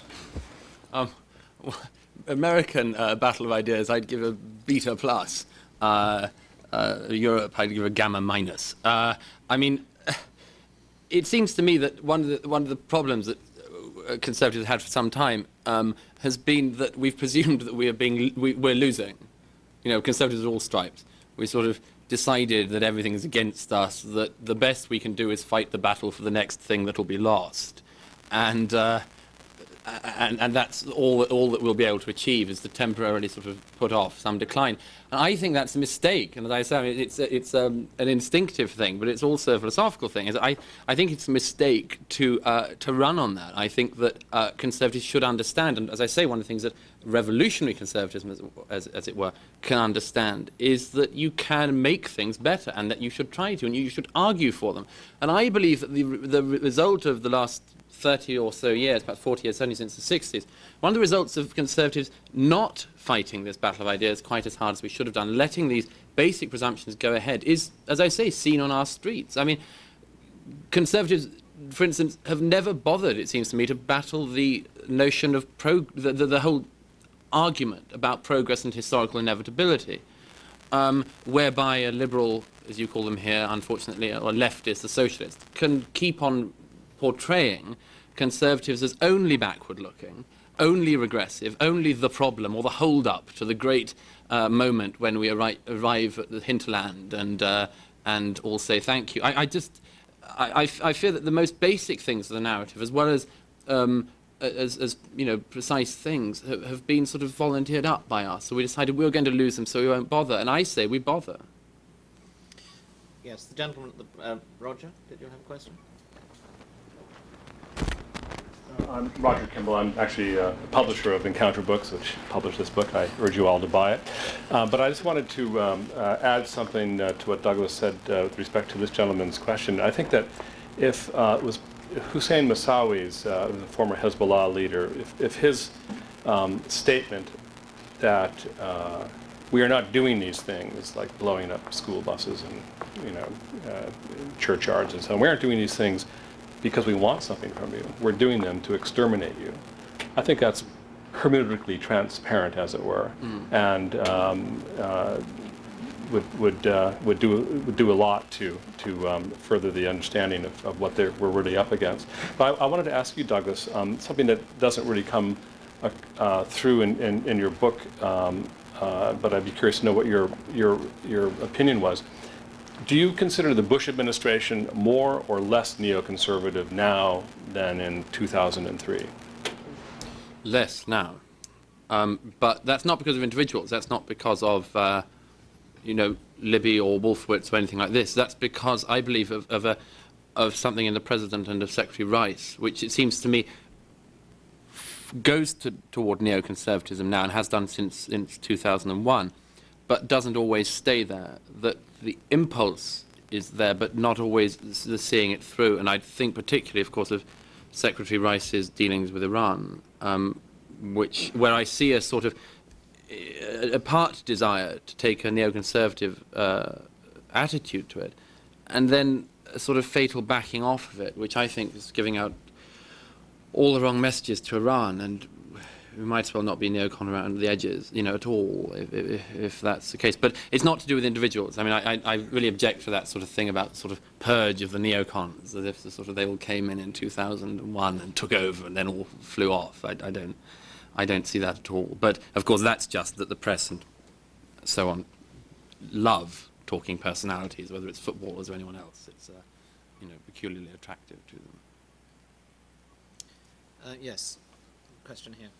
American battle of ideas, I'd give a beta plus. Europe, I'd give a gamma minus. I mean, it seems to me that one of the problems that conservatives have had for some time has been that we've presumed that we're losing. You know, conservatives are all stripes. We sort of decided that everything is against us, that the best we can do is fight the battle for the next thing that will be lost. And that's all that we'll be able to achieve, is to temporarily sort of put off some decline. And I think that's a mistake. And as I say, it's an instinctive thing, but it's also a philosophical thing. I think it's a mistake to run on that. I think that conservatives should understand, and as I say, one of the things that revolutionary conservatism, as it were, can understand is that you can make things better, and that you should try to, and you should argue for them. And I believe that the result of the last 30 or so years, about 40 years, certainly since the 60s, one of the results of conservatives not fighting this battle of ideas quite as hard as we should have done, letting these basic presumptions go ahead, is, as I say, seen on our streets. I mean, conservatives, for instance, have never bothered, it seems to me, to battle the notion of the whole argument about progress and historical inevitability, whereby a liberal, as you call them here, unfortunately, or leftist, a socialist, can keep on portraying conservatives as only backward-looking, only regressive, only the problem or the hold-up to the great moment when we arrive at the hinterland and all say thank you. I fear that the most basic things of the narrative, as well as you know, precise things, have been sort of volunteered up by us. So we decided we were going to lose them, so we won't bother. And I say we bother. Yes, the gentleman at the Roger, did you have a question? I'm Roger Kimball. I'm actually a publisher of Encounter Books, which published this book. I urge you all to buy it. But I just wanted to add something to what Douglas said with respect to this gentleman's question. I think that if it was Hussein Moussawi's, the former Hezbollah leader, if his statement that we are not doing these things, like blowing up school buses and churchyards and so on, we aren't doing these things because we want something from you. We're doing them to exterminate you. I think that's hermeneutically transparent, as it were. And would do a lot to further the understanding of what we're really up against. But I wanted to ask you, Douglas, something that doesn't really come through in your book, but I'd be curious to know what your opinion was. Do you consider the Bush administration more or less neoconservative now than in 2003? Less now. But that's not because of individuals. That's not because of, Libby or Wolfowitz or anything like this. That's because I believe of something in the President and of Secretary Rice, which it seems to me goes toward neoconservatism now and has done since 2001, but doesn't always stay there. That the impulse is there, but not always the seeing it through. And I think particularly, of course, of Secretary Rice's dealings with Iran, where I see a sort of a part desire to take a neoconservative attitude to it, and then a sort of fatal backing off of it, which I think is giving out all the wrong messages to Iran, and we might as well not be neocon around the edges, at all, if that's the case. But it's not to do with individuals. I mean, I really object to that sort of thing about sort of purge of the neocons, as if they all came in 2001 and took over and then all flew off. I don't see that at all. But of course, that's just that the press and so on love talking personalities, whether it's footballers or anyone else. It's peculiarly attractive to them. Yes, question here.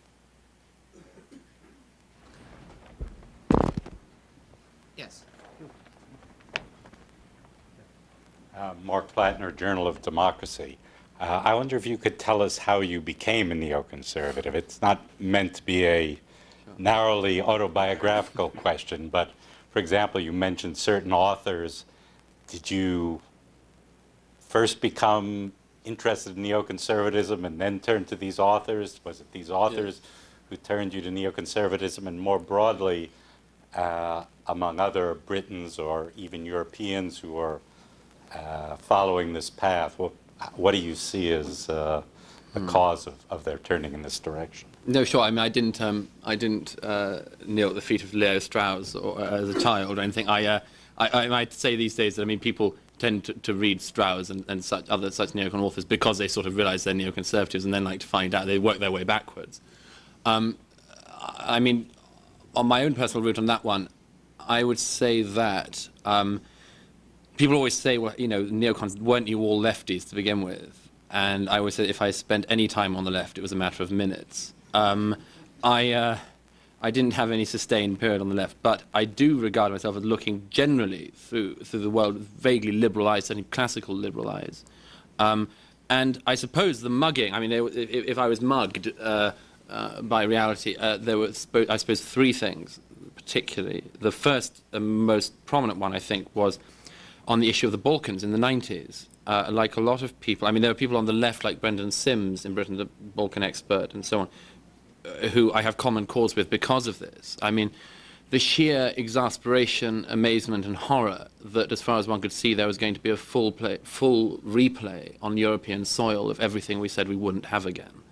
Yes. Mark Plattner, Journal of Democracy. I wonder if you could tell us how you became a neoconservative. It's not meant to be a narrowly autobiographical question, but for example, you mentioned certain authors. Did you first become interested in neoconservatism and then turn to these authors? Was it these authors who turned you to neoconservatism? And more broadly, among other Britons or even Europeans who are following this path, what do you see as the cause of their turning in this direction? No, sure. I mean, I didn't kneel at the feet of Leo Strauss as a child or anything. I might say these days that, I mean, people tend to read Strauss and such neocon authors because they sort of realize they're neoconservatives and then like to find out. They work their way backwards. I mean, on my own personal route on that one, I would say that people always say, well, neocons, weren't you all lefties to begin with? And I always say if I spent any time on the left, it was a matter of minutes. I didn't have any sustained period on the left, but I do regard myself as looking generally through the world with vaguely liberal eyes, certainly classical liberal eyes. And I suppose the mugging, I mean, if I was mugged by reality, there were, I suppose, three things particularly. The first and most prominent one, I think, was on the issue of the Balkans in the 90s. Like a lot of people, I mean, there were people on the left like Brendan Sims in Britain, the Balkan expert, and so on, who I have common cause with because of this. I mean, the sheer exasperation, amazement, and horror that, as far as one could see, there was going to be a full replay on European soil of everything we said we wouldn't have again.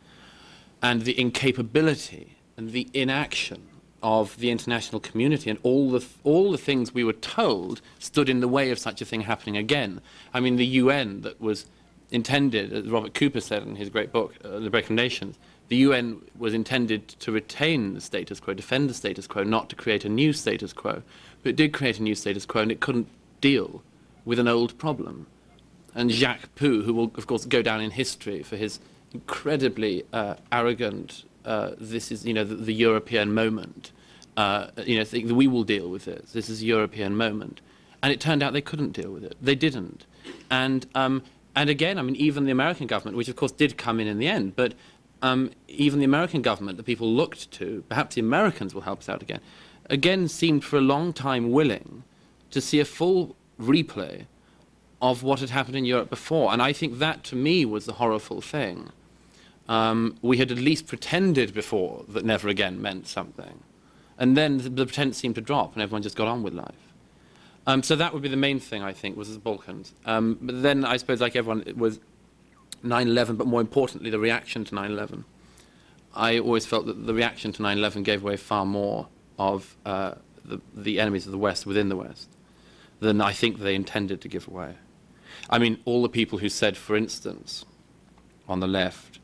And the incapability and the inaction of the international community and all the things we were told stood in the way of such a thing happening again. I mean, the UN that was intended, as Robert Cooper said in his great book, The Break of Nations, the UN was intended to retain the status quo, defend the status quo, not to create a new status quo. But it did create a new status quo, and it couldn't deal with an old problem. And Jacques Poo, who will, of course, go down in history for his incredibly arrogant, this is, the European moment, think that we will deal with this. This is a European moment. And it turned out they couldn't deal with it. They didn't. And again, I mean, even the American government, which of course did come in the end, but even the American government that people looked to, perhaps the Americans will help us out again seemed for a long time willing to see a full replay of what had happened in Europe before. And I think that, to me, was the horrible thing. We had at least pretended before that never again meant something. And then the pretense seemed to drop and everyone just got on with life. So that would be the main thing, I think, was the Balkans. But then I suppose, like everyone, it was 9/11, but more importantly, the reaction to 9/11. I always felt that the reaction to 9/11 gave away far more of the enemies of the West within the West than I think they intended to give away. I mean, all the people who said, for instance, on the left,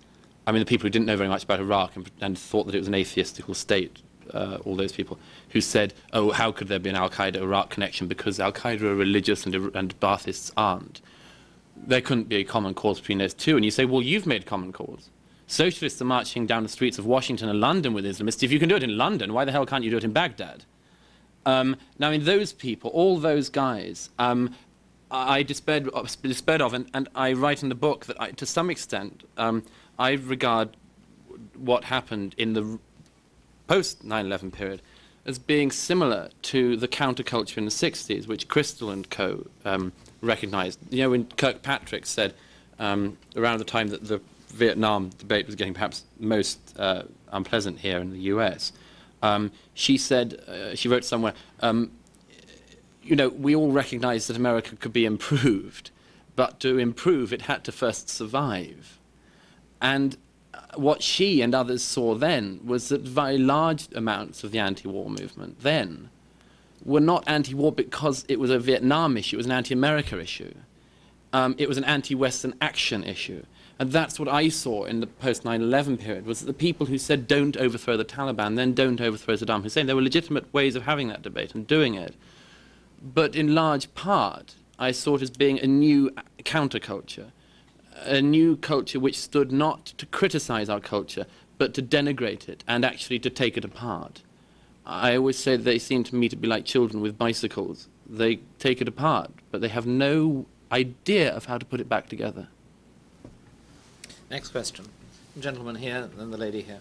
I mean, the people who didn't know very much about Iraq and thought that it was an atheistical state, all those people who said, oh, how could there be an al-Qaeda-Iraq connection because al-Qaeda are religious and Baathists aren't. There couldn't be a common cause between those two. And you say, well, you've made common cause. Socialists are marching down the streets of Washington and London with Islamists. If you can do it in London, why the hell can't you do it in Baghdad? Now, I mean, those people, all those guys, I despaired of, and I write in the book that to some extent, I regard what happened in the post-9/11 period as being similar to the counterculture in the 60s, which Crystal and co. recognized. You know, when Kirkpatrick said, around the time that the Vietnam debate was getting perhaps most unpleasant here in the US, she said, she wrote somewhere, you know, we all recognized that America could be improved, but to improve it had to first survive. And what she and others saw then was that very large amounts of the anti-war movement then were not anti-war because it was a Vietnam issue, it was an anti-America issue. It was an anti-Western action issue. And that's what I saw in the post-9/11 period, was that the people who said don't overthrow the Taliban, then don't overthrow Saddam Hussein, there were legitimate ways of having that debate and doing it. But in large part, I saw it as being a new counterculture, a new culture which stood not to criticize our culture, but to denigrate it and actually to take it apart. I always say they seem to me to be like children with bicycles. They take it apart, but they have no idea of how to put it back together. Next question. Gentleman here, and then the lady here.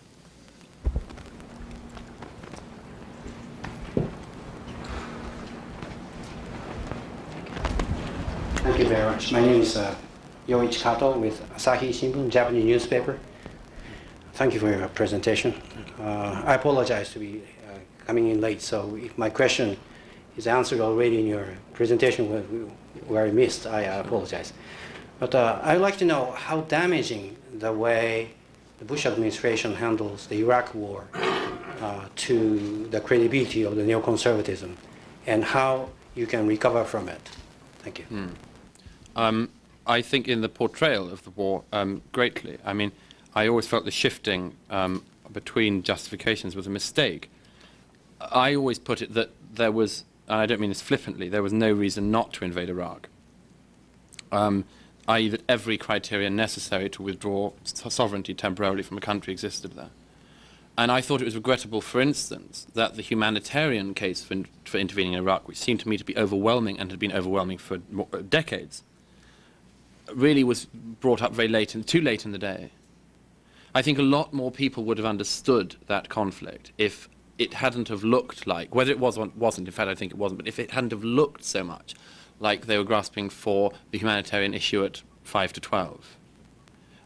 Thank you very much. My name is Yoichi Kato with Asahi Shimbun, Japanese newspaper. Thank you for your presentation. I apologize to be coming in late, so if my question is answered already in your presentation where I missed, I apologize. But I'd like to know how damaging the way the Bush administration handles the Iraq war to the credibility of the neoconservatism, and how you can recover from it. Thank you. I think in the portrayal of the war, greatly. I mean, I always felt the shifting between justifications was a mistake. I always put it that there was, and I don't mean this flippantly, there was no reason not to invade Iraq. I.e. that every criterion necessary to withdraw sovereignty temporarily from a country existed there. And I thought it was regrettable, for instance, that the humanitarian case for intervening in Iraq, which seemed to me to be overwhelming and had been overwhelming for decades, really was brought up very late, too late in the day. I think a lot more people would have understood that conflict if it hadn't have looked like, whether it was or wasn't, in fact I think it wasn't, but if it hadn't have looked so much like they were grasping for the humanitarian issue at 5 to 12.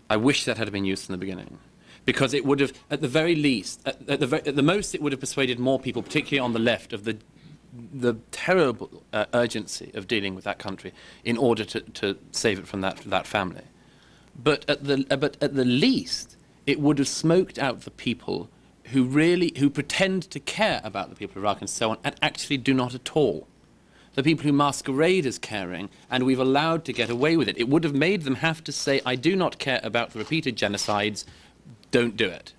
I wish that had been used in the beginning, because it would have, at the very least, at the most, it would have persuaded more people, particularly on the left, of the terrible urgency of dealing with that country in order to save it from that family. But at the least, it would have smoked out the people who pretend to care about the people of Iraq and so on, and actually do not at all. The people who masquerade as caring, and we've allowed to get away with it. It would have made them have to say, I do not care about the repeated genocides, don't do it.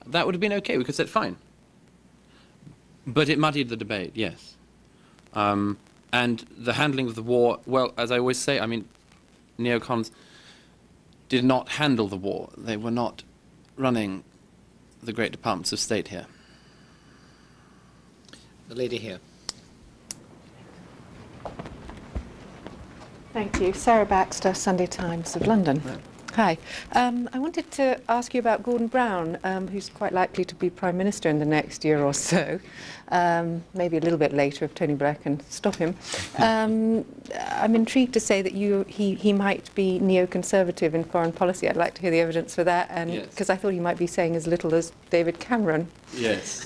That would have been okay, we could have said fine. But it muddied the debate, yes. And the handling of the war, well, as I always say, I mean, neocons did not handle the war. They were not running the great departments of state here. The lady here. Thank you. Sarah Baxter, Sunday Times of London. Right. Hi. I wanted to ask you about Gordon Brown, who's quite likely to be Prime Minister in the next year or so, maybe a little bit later if Tony Blair can stop him. I'm intrigued to say that he might be neoconservative in foreign policy. I'd like to hear the evidence for that, and because I thought he might be saying as little as David Cameron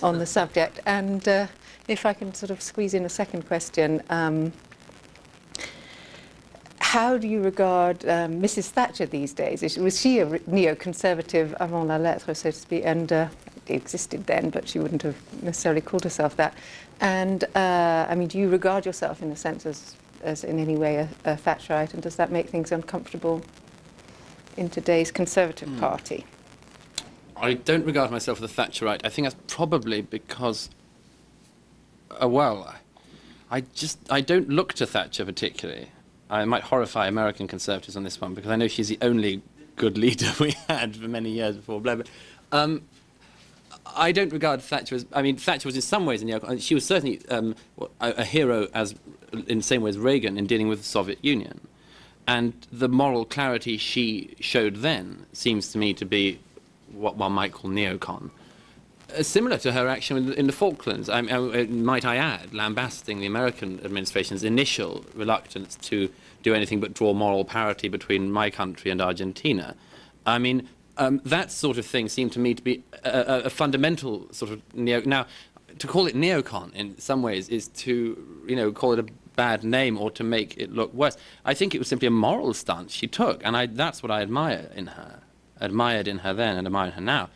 on the subject. And if I can sort of squeeze in a second question, how do you regard Mrs. Thatcher these days? Was she a neoconservative avant la lettre, so to speak? And existed then, but she wouldn't have necessarily called herself that. And I mean, do you regard yourself in a sense as in any way a Thatcherite, and does that make things uncomfortable in today's Conservative Party? I don't regard myself as a Thatcherite. I think that's probably because, well, I don't look to Thatcher particularly. I might horrify American conservatives on this one because I know she's the only good leader we had for many years before Blair. But I don't regard Thatcher as... I mean, Thatcher was in some ways, she was certainly a hero in the same way as Reagan in dealing with the Soviet Union. And the moral clarity she showed then seems to me to be what one might call neocon. Similar to her action in the Falklands, might I add, lambasting the American administration's initial reluctance to do anything but draw moral parity between my country and Argentina. I mean, that sort of thing seemed to me to be a fundamental sort of Now, to call it neocon in some ways is to, call it a bad name or to make it look worse. I think it was simply a moral stance she took, and that's what I admired in her then and admire in her now.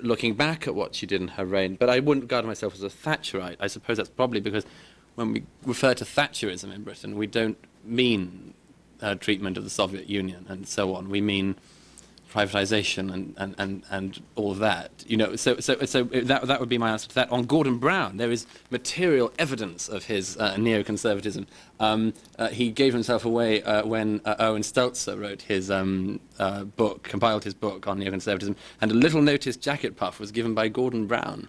Looking back at what she did in her reign, but I wouldn't regard myself as a Thatcherite. I suppose that's probably because when we refer to Thatcherism in Britain, we don't mean treatment of the Soviet Union and so on. We mean privatisation and all of that. So that would be my answer to that. On Gordon Brown, there is material evidence of his neoconservatism. He gave himself away when Owen Stelzer wrote his compiled his book on neoconservatism, and a little notice jacket puff was given by Gordon Brown.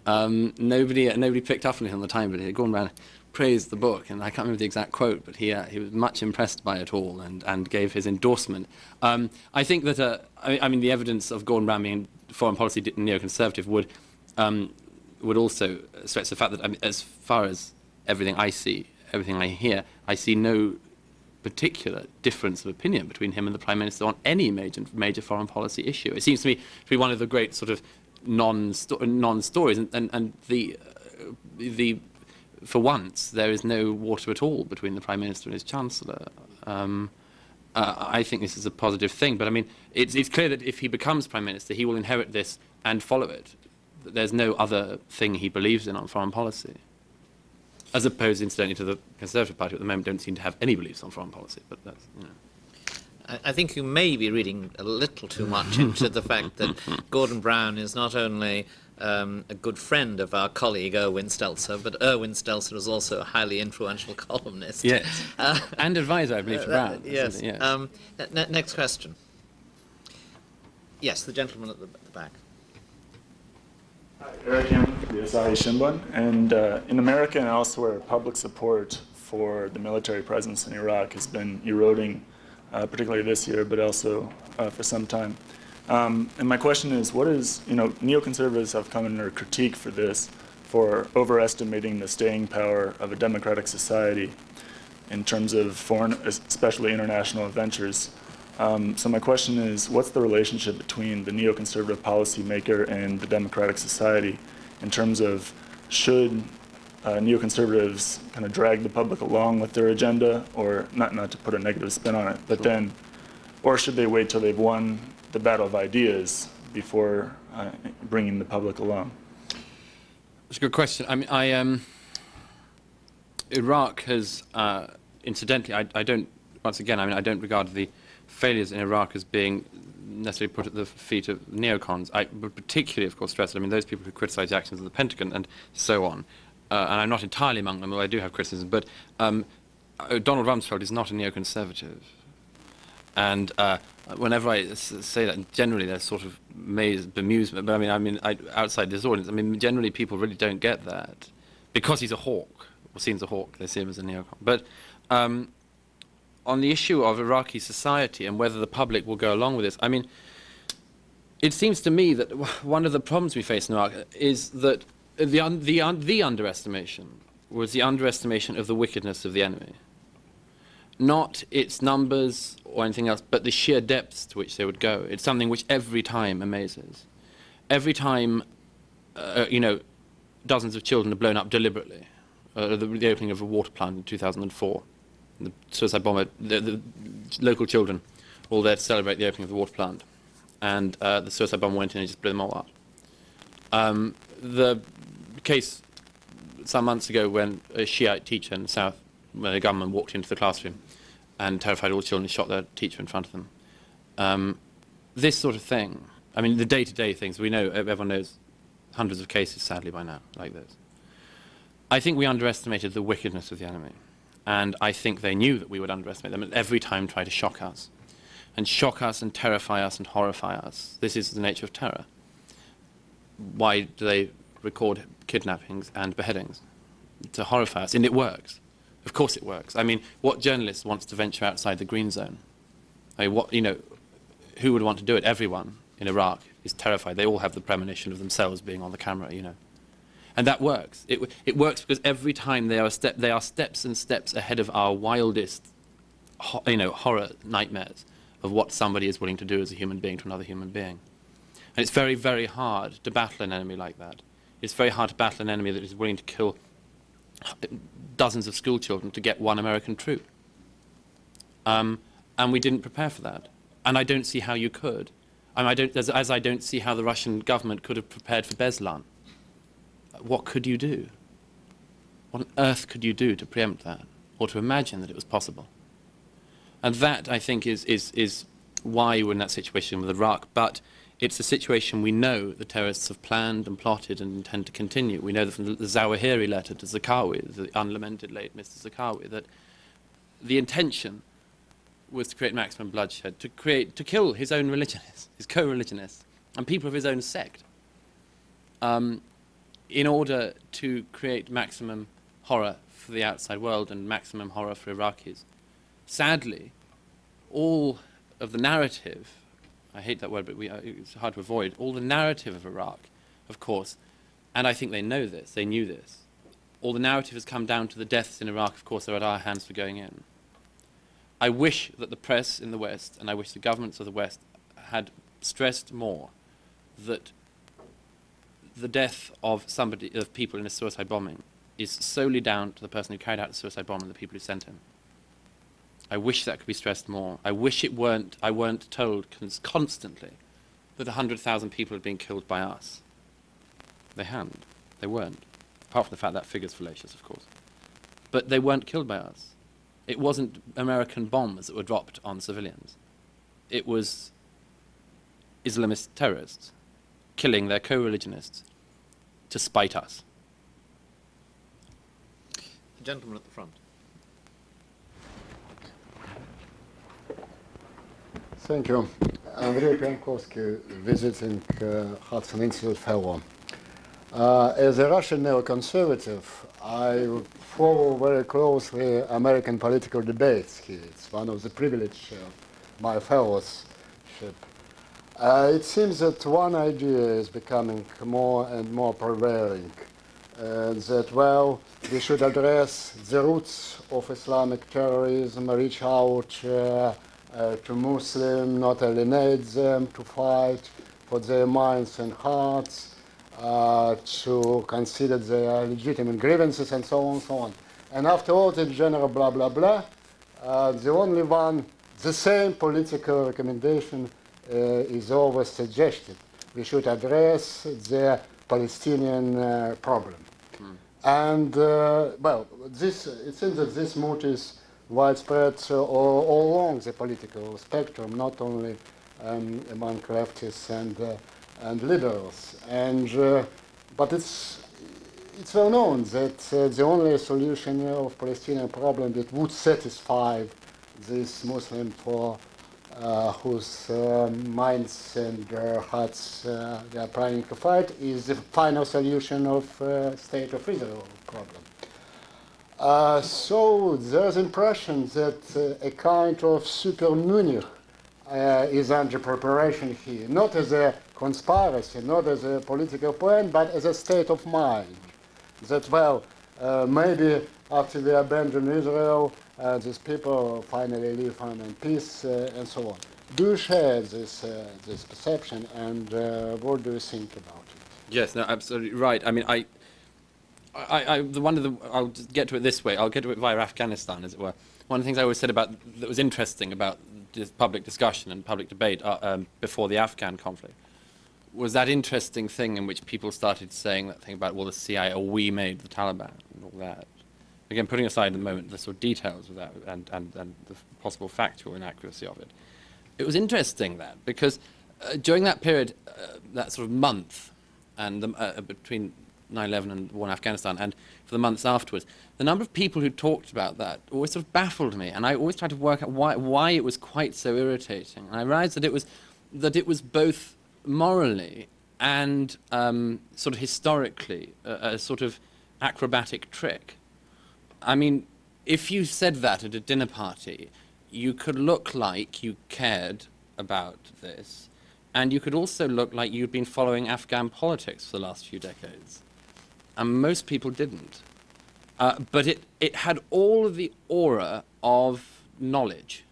Nobody picked up on it on the time, but Gordon Brown praised the book, and I can't remember the exact quote, but he was much impressed by it all and gave his endorsement. I think that the evidence of Gordon Brown being foreign policy neoconservative would also stretch the fact that as far as everything I see, everything I hear, I see no particular difference of opinion between him and the Prime Minister on any major foreign policy issue. It seems to me to be one of the great sort of non-stories, and the for once, there is no water at all between the Prime Minister and his Chancellor. I think this is a positive thing, but I mean, it's clear that if he becomes Prime Minister, he will inherit this and follow it. There's no other thing he believes in on foreign policy. As opposed, incidentally, to the Conservative Party, at the moment don't seem to have any beliefs on foreign policy, but that's, I think you may be reading a little too much into the fact that Gordon Brown is not only a good friend of our colleague Erwin Stelzer, but Erwin Stelzer is also a highly influential columnist. Yes, and advisor, I believe, to Brown. Yes. Yes. Next question. Yes, the gentleman at the back. Hi, Eric Hammond from the Asahi Shimbun. And in America and elsewhere, public support for the military presence in Iraq has been eroding, particularly this year, but also for some time. And my question is, neoconservatives have come under critique for this, for overestimating the staying power of a democratic society in terms of foreign, especially international ventures. So my question is, what's the relationship between the neoconservative policymaker and the democratic society in terms of should neoconservatives kind of drag the public along with their agenda, or not to put a negative spin on it, but then, or should they wait till they've won the battle of ideas before bringing the public along? That's a good question. I mean, Iraq has, incidentally, I don't regard the failures in Iraq as being necessarily put at the feet of neocons. I would particularly, of course, stress that, those people who criticize the actions of the Pentagon and so on, and I'm not entirely among them, although I do have criticism, but Donald Rumsfeld is not a neoconservative. And whenever I say that, generally there's sort of bemusement, but outside this audience, generally people really don't get that. Because he's a hawk, or seems a hawk, they see him as a neocon. But on the issue of Iraqi society and whether the public will go along with this, it seems to me that one of the problems we face in Iraq is that the underestimation was the underestimation of the wickedness of the enemy. Not its numbers or anything else, but the sheer depths to which they would go. It's something which every time amazes. Every time, dozens of children are blown up deliberately. The opening of a water plant in 2004. The suicide bomber, the local children, all there to celebrate the opening of the water plant. And the suicide bomber went in and just blew them all up. The case some months ago when a Shiite teacher in the south, when the gunman walked into the classroom and terrified all children, shot their teacher in front of them. This sort of thing, I mean, the day-to-day things, we know, everyone knows hundreds of cases, sadly, by now, like this. I think we underestimated the wickedness of the enemy. And I think they knew that we would underestimate them and every time try to shock us. And shock us and terrify us and horrify us. This is the nature of terror. Why do they record kidnappings and beheadings? To horrify us. And it works. Of course it works. I mean, what journalist wants to venture outside the green zone? I mean, you know, who would want to do it? Everyone in Iraq is terrified. They all have the premonition of themselves being on the camera, you know. And that works. It works because every time they are steps and steps ahead of our wildest, you know, horror nightmares of what somebody is willing to do as a human being to another human being. And it's very, very hard to battle an enemy like that. It's very hard to battle an enemy that is willing to kill dozens of school children to get one American troop. And we didn't prepare for that. And I don't see how you could. I don't see how the Russian government could have prepared for Beslan. What could you do? What on earth could you do to preempt that, or to imagine that it was possible? And that, I think, is why we're in that situation with Iraq. But it's a situation we know the terrorists have planned and plotted and intend to continue. We know that from the Zawahiri letter to Zarqawi, the unlamented late Mr. Zarqawi, that the intention was to create maximum bloodshed, to kill his own religionists, his co-religionists, and people of his own sect, in order to create maximum horror for the outside world and maximum horror for Iraqis. Sadly, all of the narrative, I hate that word, but it's hard to avoid, all the narrative of Iraq, of course, and I think they know this, they knew this, all the narrative has come down to the deaths in Iraq, of course, are at our hands for going in. I wish that the press in the West, and I wish the governments of the West, had stressed more that the death of people in a suicide bombing is solely down to the person who carried out the suicide bomb and the people who sent him. I wish that could be stressed more. I wish I weren't told constantly that 100,000 people had been killed by us. They hadn't. They weren't. Apart from the fact that figure's fallacious, of course. But they weren't killed by us. It wasn't American bombs that were dropped on civilians. It was Islamist terrorists killing their co-religionists to spite us. The gentleman at the front. Thank you. Andrei Piankovsky, visiting Hudson Institute Fellow. As a Russian neoconservative, I follow very closely American political debates here. It's one of the privileges of my fellowship. It seems that one idea is becoming more and more prevailing, that, well, we should address the roots of Islamic terrorism, reach out to Muslims, not alienate them, to fight for their minds and hearts, to consider their legitimate grievances, and so on and so on. And after all the general blah, blah, blah, the only one, the same political recommendation is always suggested. We should address the Palestinian problem. And, well, it seems that this mood is widespread all along the political spectrum, not only among leftists and liberals. But it's well known that the only solution of Palestinian problem that would satisfy this Muslim for whose minds and hearts they are planning to fight is the final solution of State of Israel problem. So there's impression that a kind of super Munich is under preparation here, not as a conspiracy, not as a political plan, but as a state of mind. That, well, maybe after we abandon Israel, these people finally live in peace, and so on. Do you share this perception, and what do you think about it? Yes, no, absolutely right. I mean, I'll just get to it this way. I'll get to it via Afghanistan, as it were. One of the things I always said about that was interesting about this public discussion and public debate before the Afghan conflict was that interesting thing in which people started saying that thing about, well, the CIA, or we made the Taliban, and all that. Again, putting aside at the moment the sort of details of that and the possible factual inaccuracy of it. It was interesting that, because during that period, that sort of month, and between 9/11 and the war in Afghanistan, and for the months afterwards, the number of people who talked about that always sort of baffled me, and I always tried to work out why it was quite so irritating. And I realized that it was both morally and sort of historically a sort of acrobatic trick. I mean, if you said that at a dinner party, you could look like you cared about this, and you could also look like you'd been following Afghan politics for the last few decades. And most people didn't. But it had all of the aura of knowledge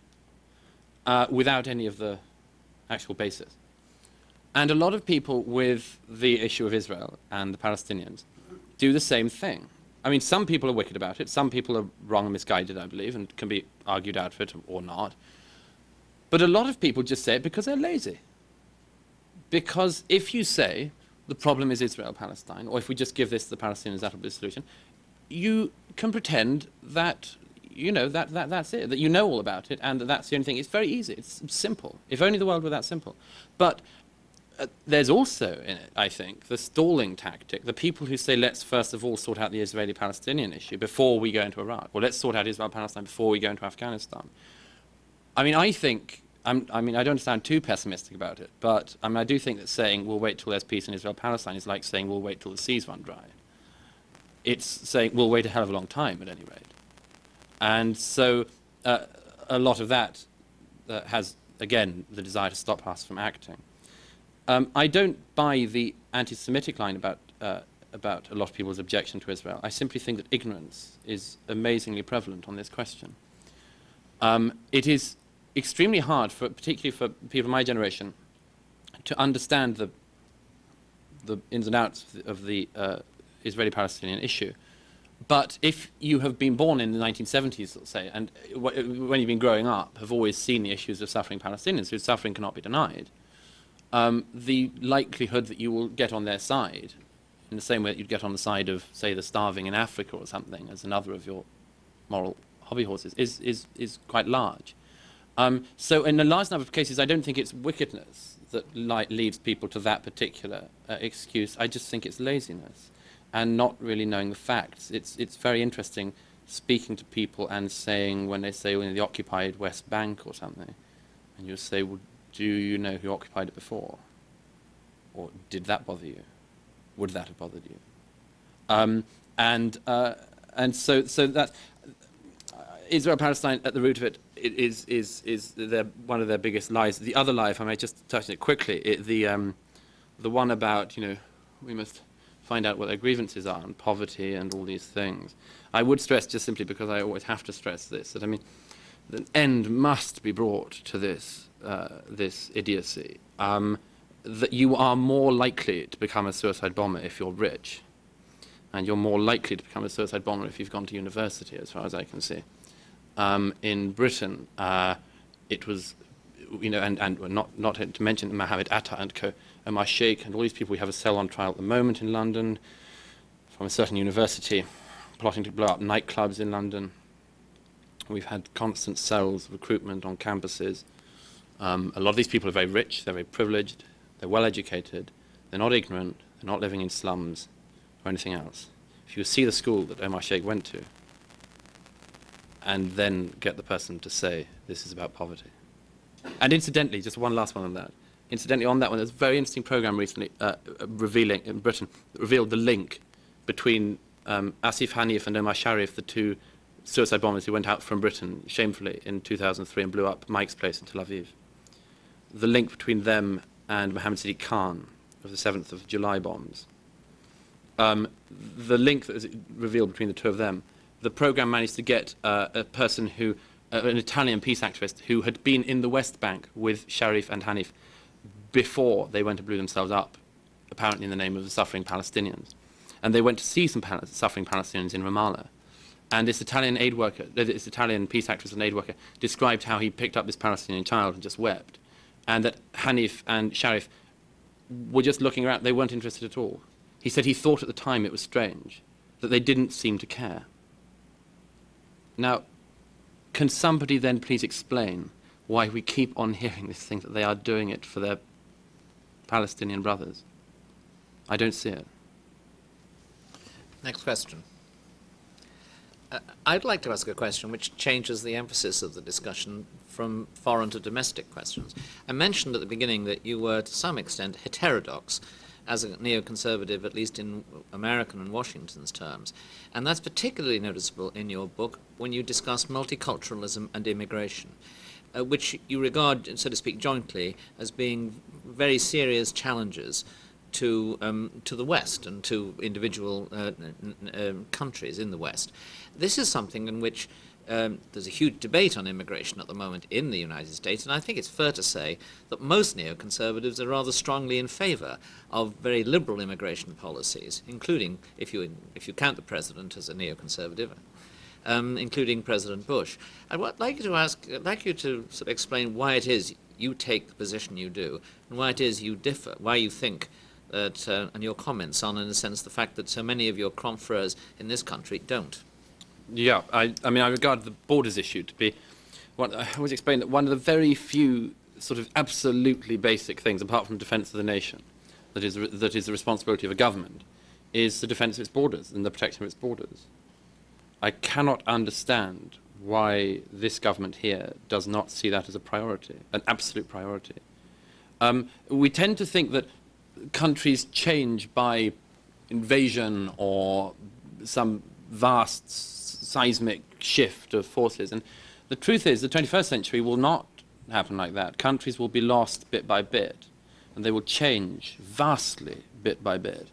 without any of the actual basis. And a lot of people with the issue of Israel and the Palestinians do the same thing. I mean, some people are wicked about it. Some people are wrong and misguided, I believe, and can be argued out of it or not. But a lot of people just say it because they're lazy. Because if you say the problem is Israel-Palestine, or if we just give this to the Palestinians, that'll be the solution, you can pretend that, you know, that's it, that you know all about it, and that's the only thing. It's very easy. It's simple. If only the world were that simple. But there's also in it, I think, the stalling tactic, the people who say, let's first of all sort out the Israeli-Palestinian issue before we go into Iraq, or let's sort out Israel-Palestine before we go into Afghanistan. I mean, I think, I don't sound too pessimistic about it, but I do think that saying we'll wait till there's peace in Israel-Palestine is like saying we'll wait till the seas run dry. It's saying we'll wait a hell of a long time, at any rate. And so a lot of that has, again, the desire to stop us from acting. I don't buy the anti-Semitic line about a lot of people's objection to Israel. I simply think that ignorance is amazingly prevalent on this question. It is extremely hard, particularly for people of my generation, to understand the ins and outs of the Israeli-Palestinian issue. But if you have been born in the 1970s, let's say, and when you've been growing up, have always seen the issues of suffering Palestinians, whose suffering cannot be denied, the likelihood that you will get on their side, in the same way that you'd get on the side of, say, the starving in Africa or something, as another of your moral hobby horses, is quite large. So in a large number of cases, I don't think it's wickedness that leads people to that particular excuse. I just think it's laziness and not really knowing the facts. It's very interesting speaking to people and saying, when they say, well, in the occupied West Bank or something, and you say, well, do you know who occupied it before? Or did that bother you? Would that have bothered you? And so that Israel-Palestine, at the root of it, is one of their biggest lies. The other lie, if I may just touch on it quickly, the one about, you know, we must find out what their grievances are, and poverty and all these things. I would stress, just simply because I always have to stress this, that, I mean, an end must be brought to this this idiocy, that you are more likely to become a suicide bomber if you're rich, and you're more likely to become a suicide bomber if you've gone to university, as far as I can see. In Britain, it was, you know, and not to mention Mohammed Atta and co, Omar Sheikh, and all these people. We have a cell on trial at the moment in London from a certain university plotting to blow up nightclubs in London. We've had constant cells, recruitment on campuses. A lot of these people are very rich, they're very privileged, they're well educated, they're not ignorant, they're not living in slums or anything else. If you see the school that Omar Sheikh went to, and then get the person to say this is about poverty. And incidentally, just one last one on that. Incidentally, on that one, there's a very interesting program recently revealing in Britain that revealed the link between Asif Hanif and Omar Sharif, the two suicide bombers who went out from Britain shamefully in 2003 and blew up Mike's place in Tel Aviv. The link between them and Mohammed Sadiq Khan of the 7th of July bombs. The link that is revealed between the two of them, the program managed to get a person who, an Italian peace activist who had been in the West Bank with Sharif and Hanif before they went and blew themselves up, apparently in the name of the suffering Palestinians. And they went to see some suffering Palestinians in Ramallah. And this Italian aid worker, this Italian peace activist and aid worker, described how he picked up this Palestinian child and just wept. And that Hanif and Sharif were just looking around. They weren't interested at all. He said he thought at the time it was strange that they didn't seem to care. Now, can somebody then please explain why we keep on hearing this thing that they are doing it for their Palestinian brothers? I don't see it. Next question. I'd like to ask a question which changes the emphasis of the discussion from foreign to domestic questions. I mentioned at the beginning that you were, to some extent, heterodox as a neoconservative, at least in American and Washington's terms. And that's particularly noticeable in your book when you discuss multiculturalism and immigration, which you regard, so to speak, jointly as being very serious challenges to the West and to individual countries in the West. This is something in which there's a huge debate on immigration at the moment in the United States, and I think it's fair to say that most neoconservatives are rather strongly in favor of very liberal immigration policies, including, if you count the president as a neoconservative, including President Bush. I'd like you to sort of explain why it is you take the position you do, and why it is you differ, why you think that, and your comments on, in a sense, the fact that so many of your confreres in this country don't. Yeah, I mean, I regard the borders issue to be, I always explain that one of the very few sort of absolutely basic things, apart from defence of the nation, that is the responsibility of a government, is the defence of its borders and the protection of its borders. I cannot understand why this government here does not see that as a priority, an absolute priority. We tend to think that countries change by invasion or some vast seismic shift of forces. And the truth is, the 21st century will not happen like that. Countries will be lost bit by bit, and they will change vastly bit by bit.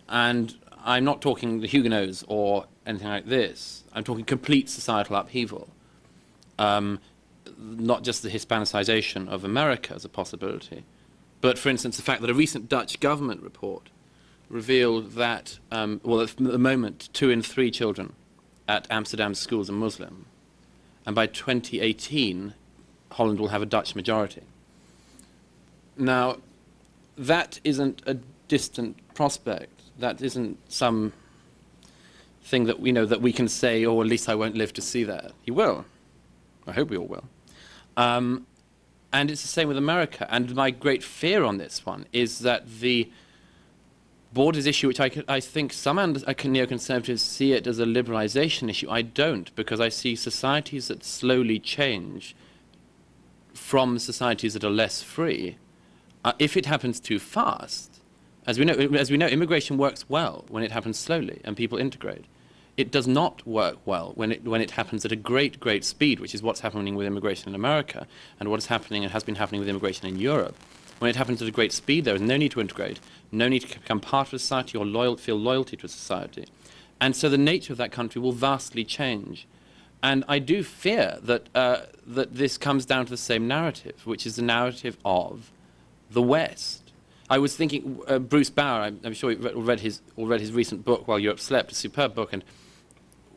And I'm not talking the Huguenots or anything like this. I'm talking complete societal upheaval. Not just the Hispanicization of America as a possibility, but, for instance, the fact that a recent Dutch government report revealed that, well, at the moment, 2 in 3 children at Amsterdam's schools are Muslim. And by 2018, Holland will have a Dutch majority. Now, that isn't a distant prospect. That isn't some thing that we know that we can say, oh, at least I won't live to see that. You will. I hope we all will. And it's the same with America. And my great fear on this one is that the borders issue, which I think some neoconservatives see it as a liberalization issue. I don't, because I see societies that slowly change from societies that are less free. If it happens too fast, as we know, immigration works well when it happens slowly and people integrate. It does not work well when it happens at a great, great speed, which is what's happening with immigration in America and what is happening and has been happening with immigration in Europe. When it happens at a great speed, there is no need to integrate, no need to become part of a society or feel loyalty to a society. And so the nature of that country will vastly change. And I do fear that, that this comes down to the same narrative, which is the narrative of the West. I was thinking, Bruce Bauer, I'm sure you read his recent book, While Europe Slept, a superb book, and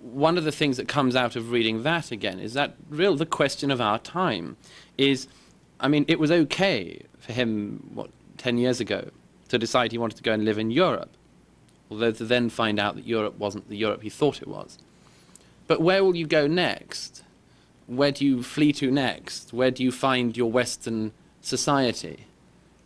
one of the things that comes out of reading that again is that the question of our time is, I mean, it was okay for him, 10 years ago, to decide he wanted to go and live in Europe, although to then find out that Europe wasn't the Europe he thought it was. But where will you go next? Where do you flee to next? Where do you find your Western society?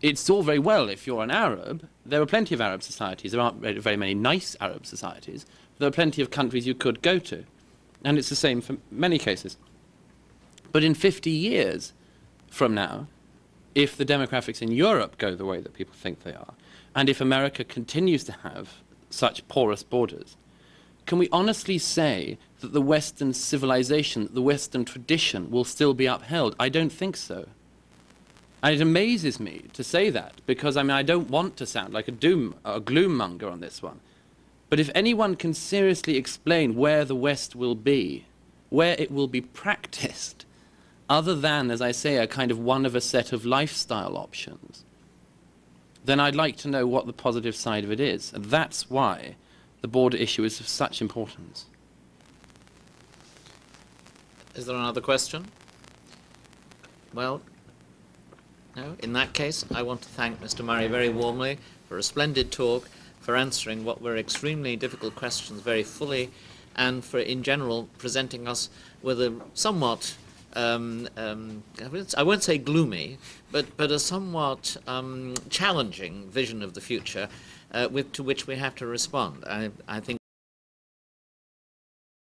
It's all very well if you're an Arab. There are plenty of Arab societies. There aren't very many nice Arab societies. There are plenty of countries you could go to. And it's the same for many cases. But in 50 years from now, if the demographics in Europe go the way that people think they are, and if America continues to have such porous borders, can we honestly say that the Western civilization, the Western tradition will still be upheld? I don't think so. And it amazes me to say that, because I mean, I don't want to sound like a gloom monger on this one. But if anyone can seriously explain where the West will be, where it will be practiced, other than, as I say, a kind of one of a set of lifestyle options, then I'd like to know what the positive side of it is. And that's why the border issue is of such importance. Is there another question? Well, No? In that case, I want to thank Mr. Murray very warmly for a splendid talk, for answering what were extremely difficult questions very fully, and for, in general, presenting us with a somewhat, I won't say gloomy, but a somewhat challenging vision of the future to which we have to respond. I think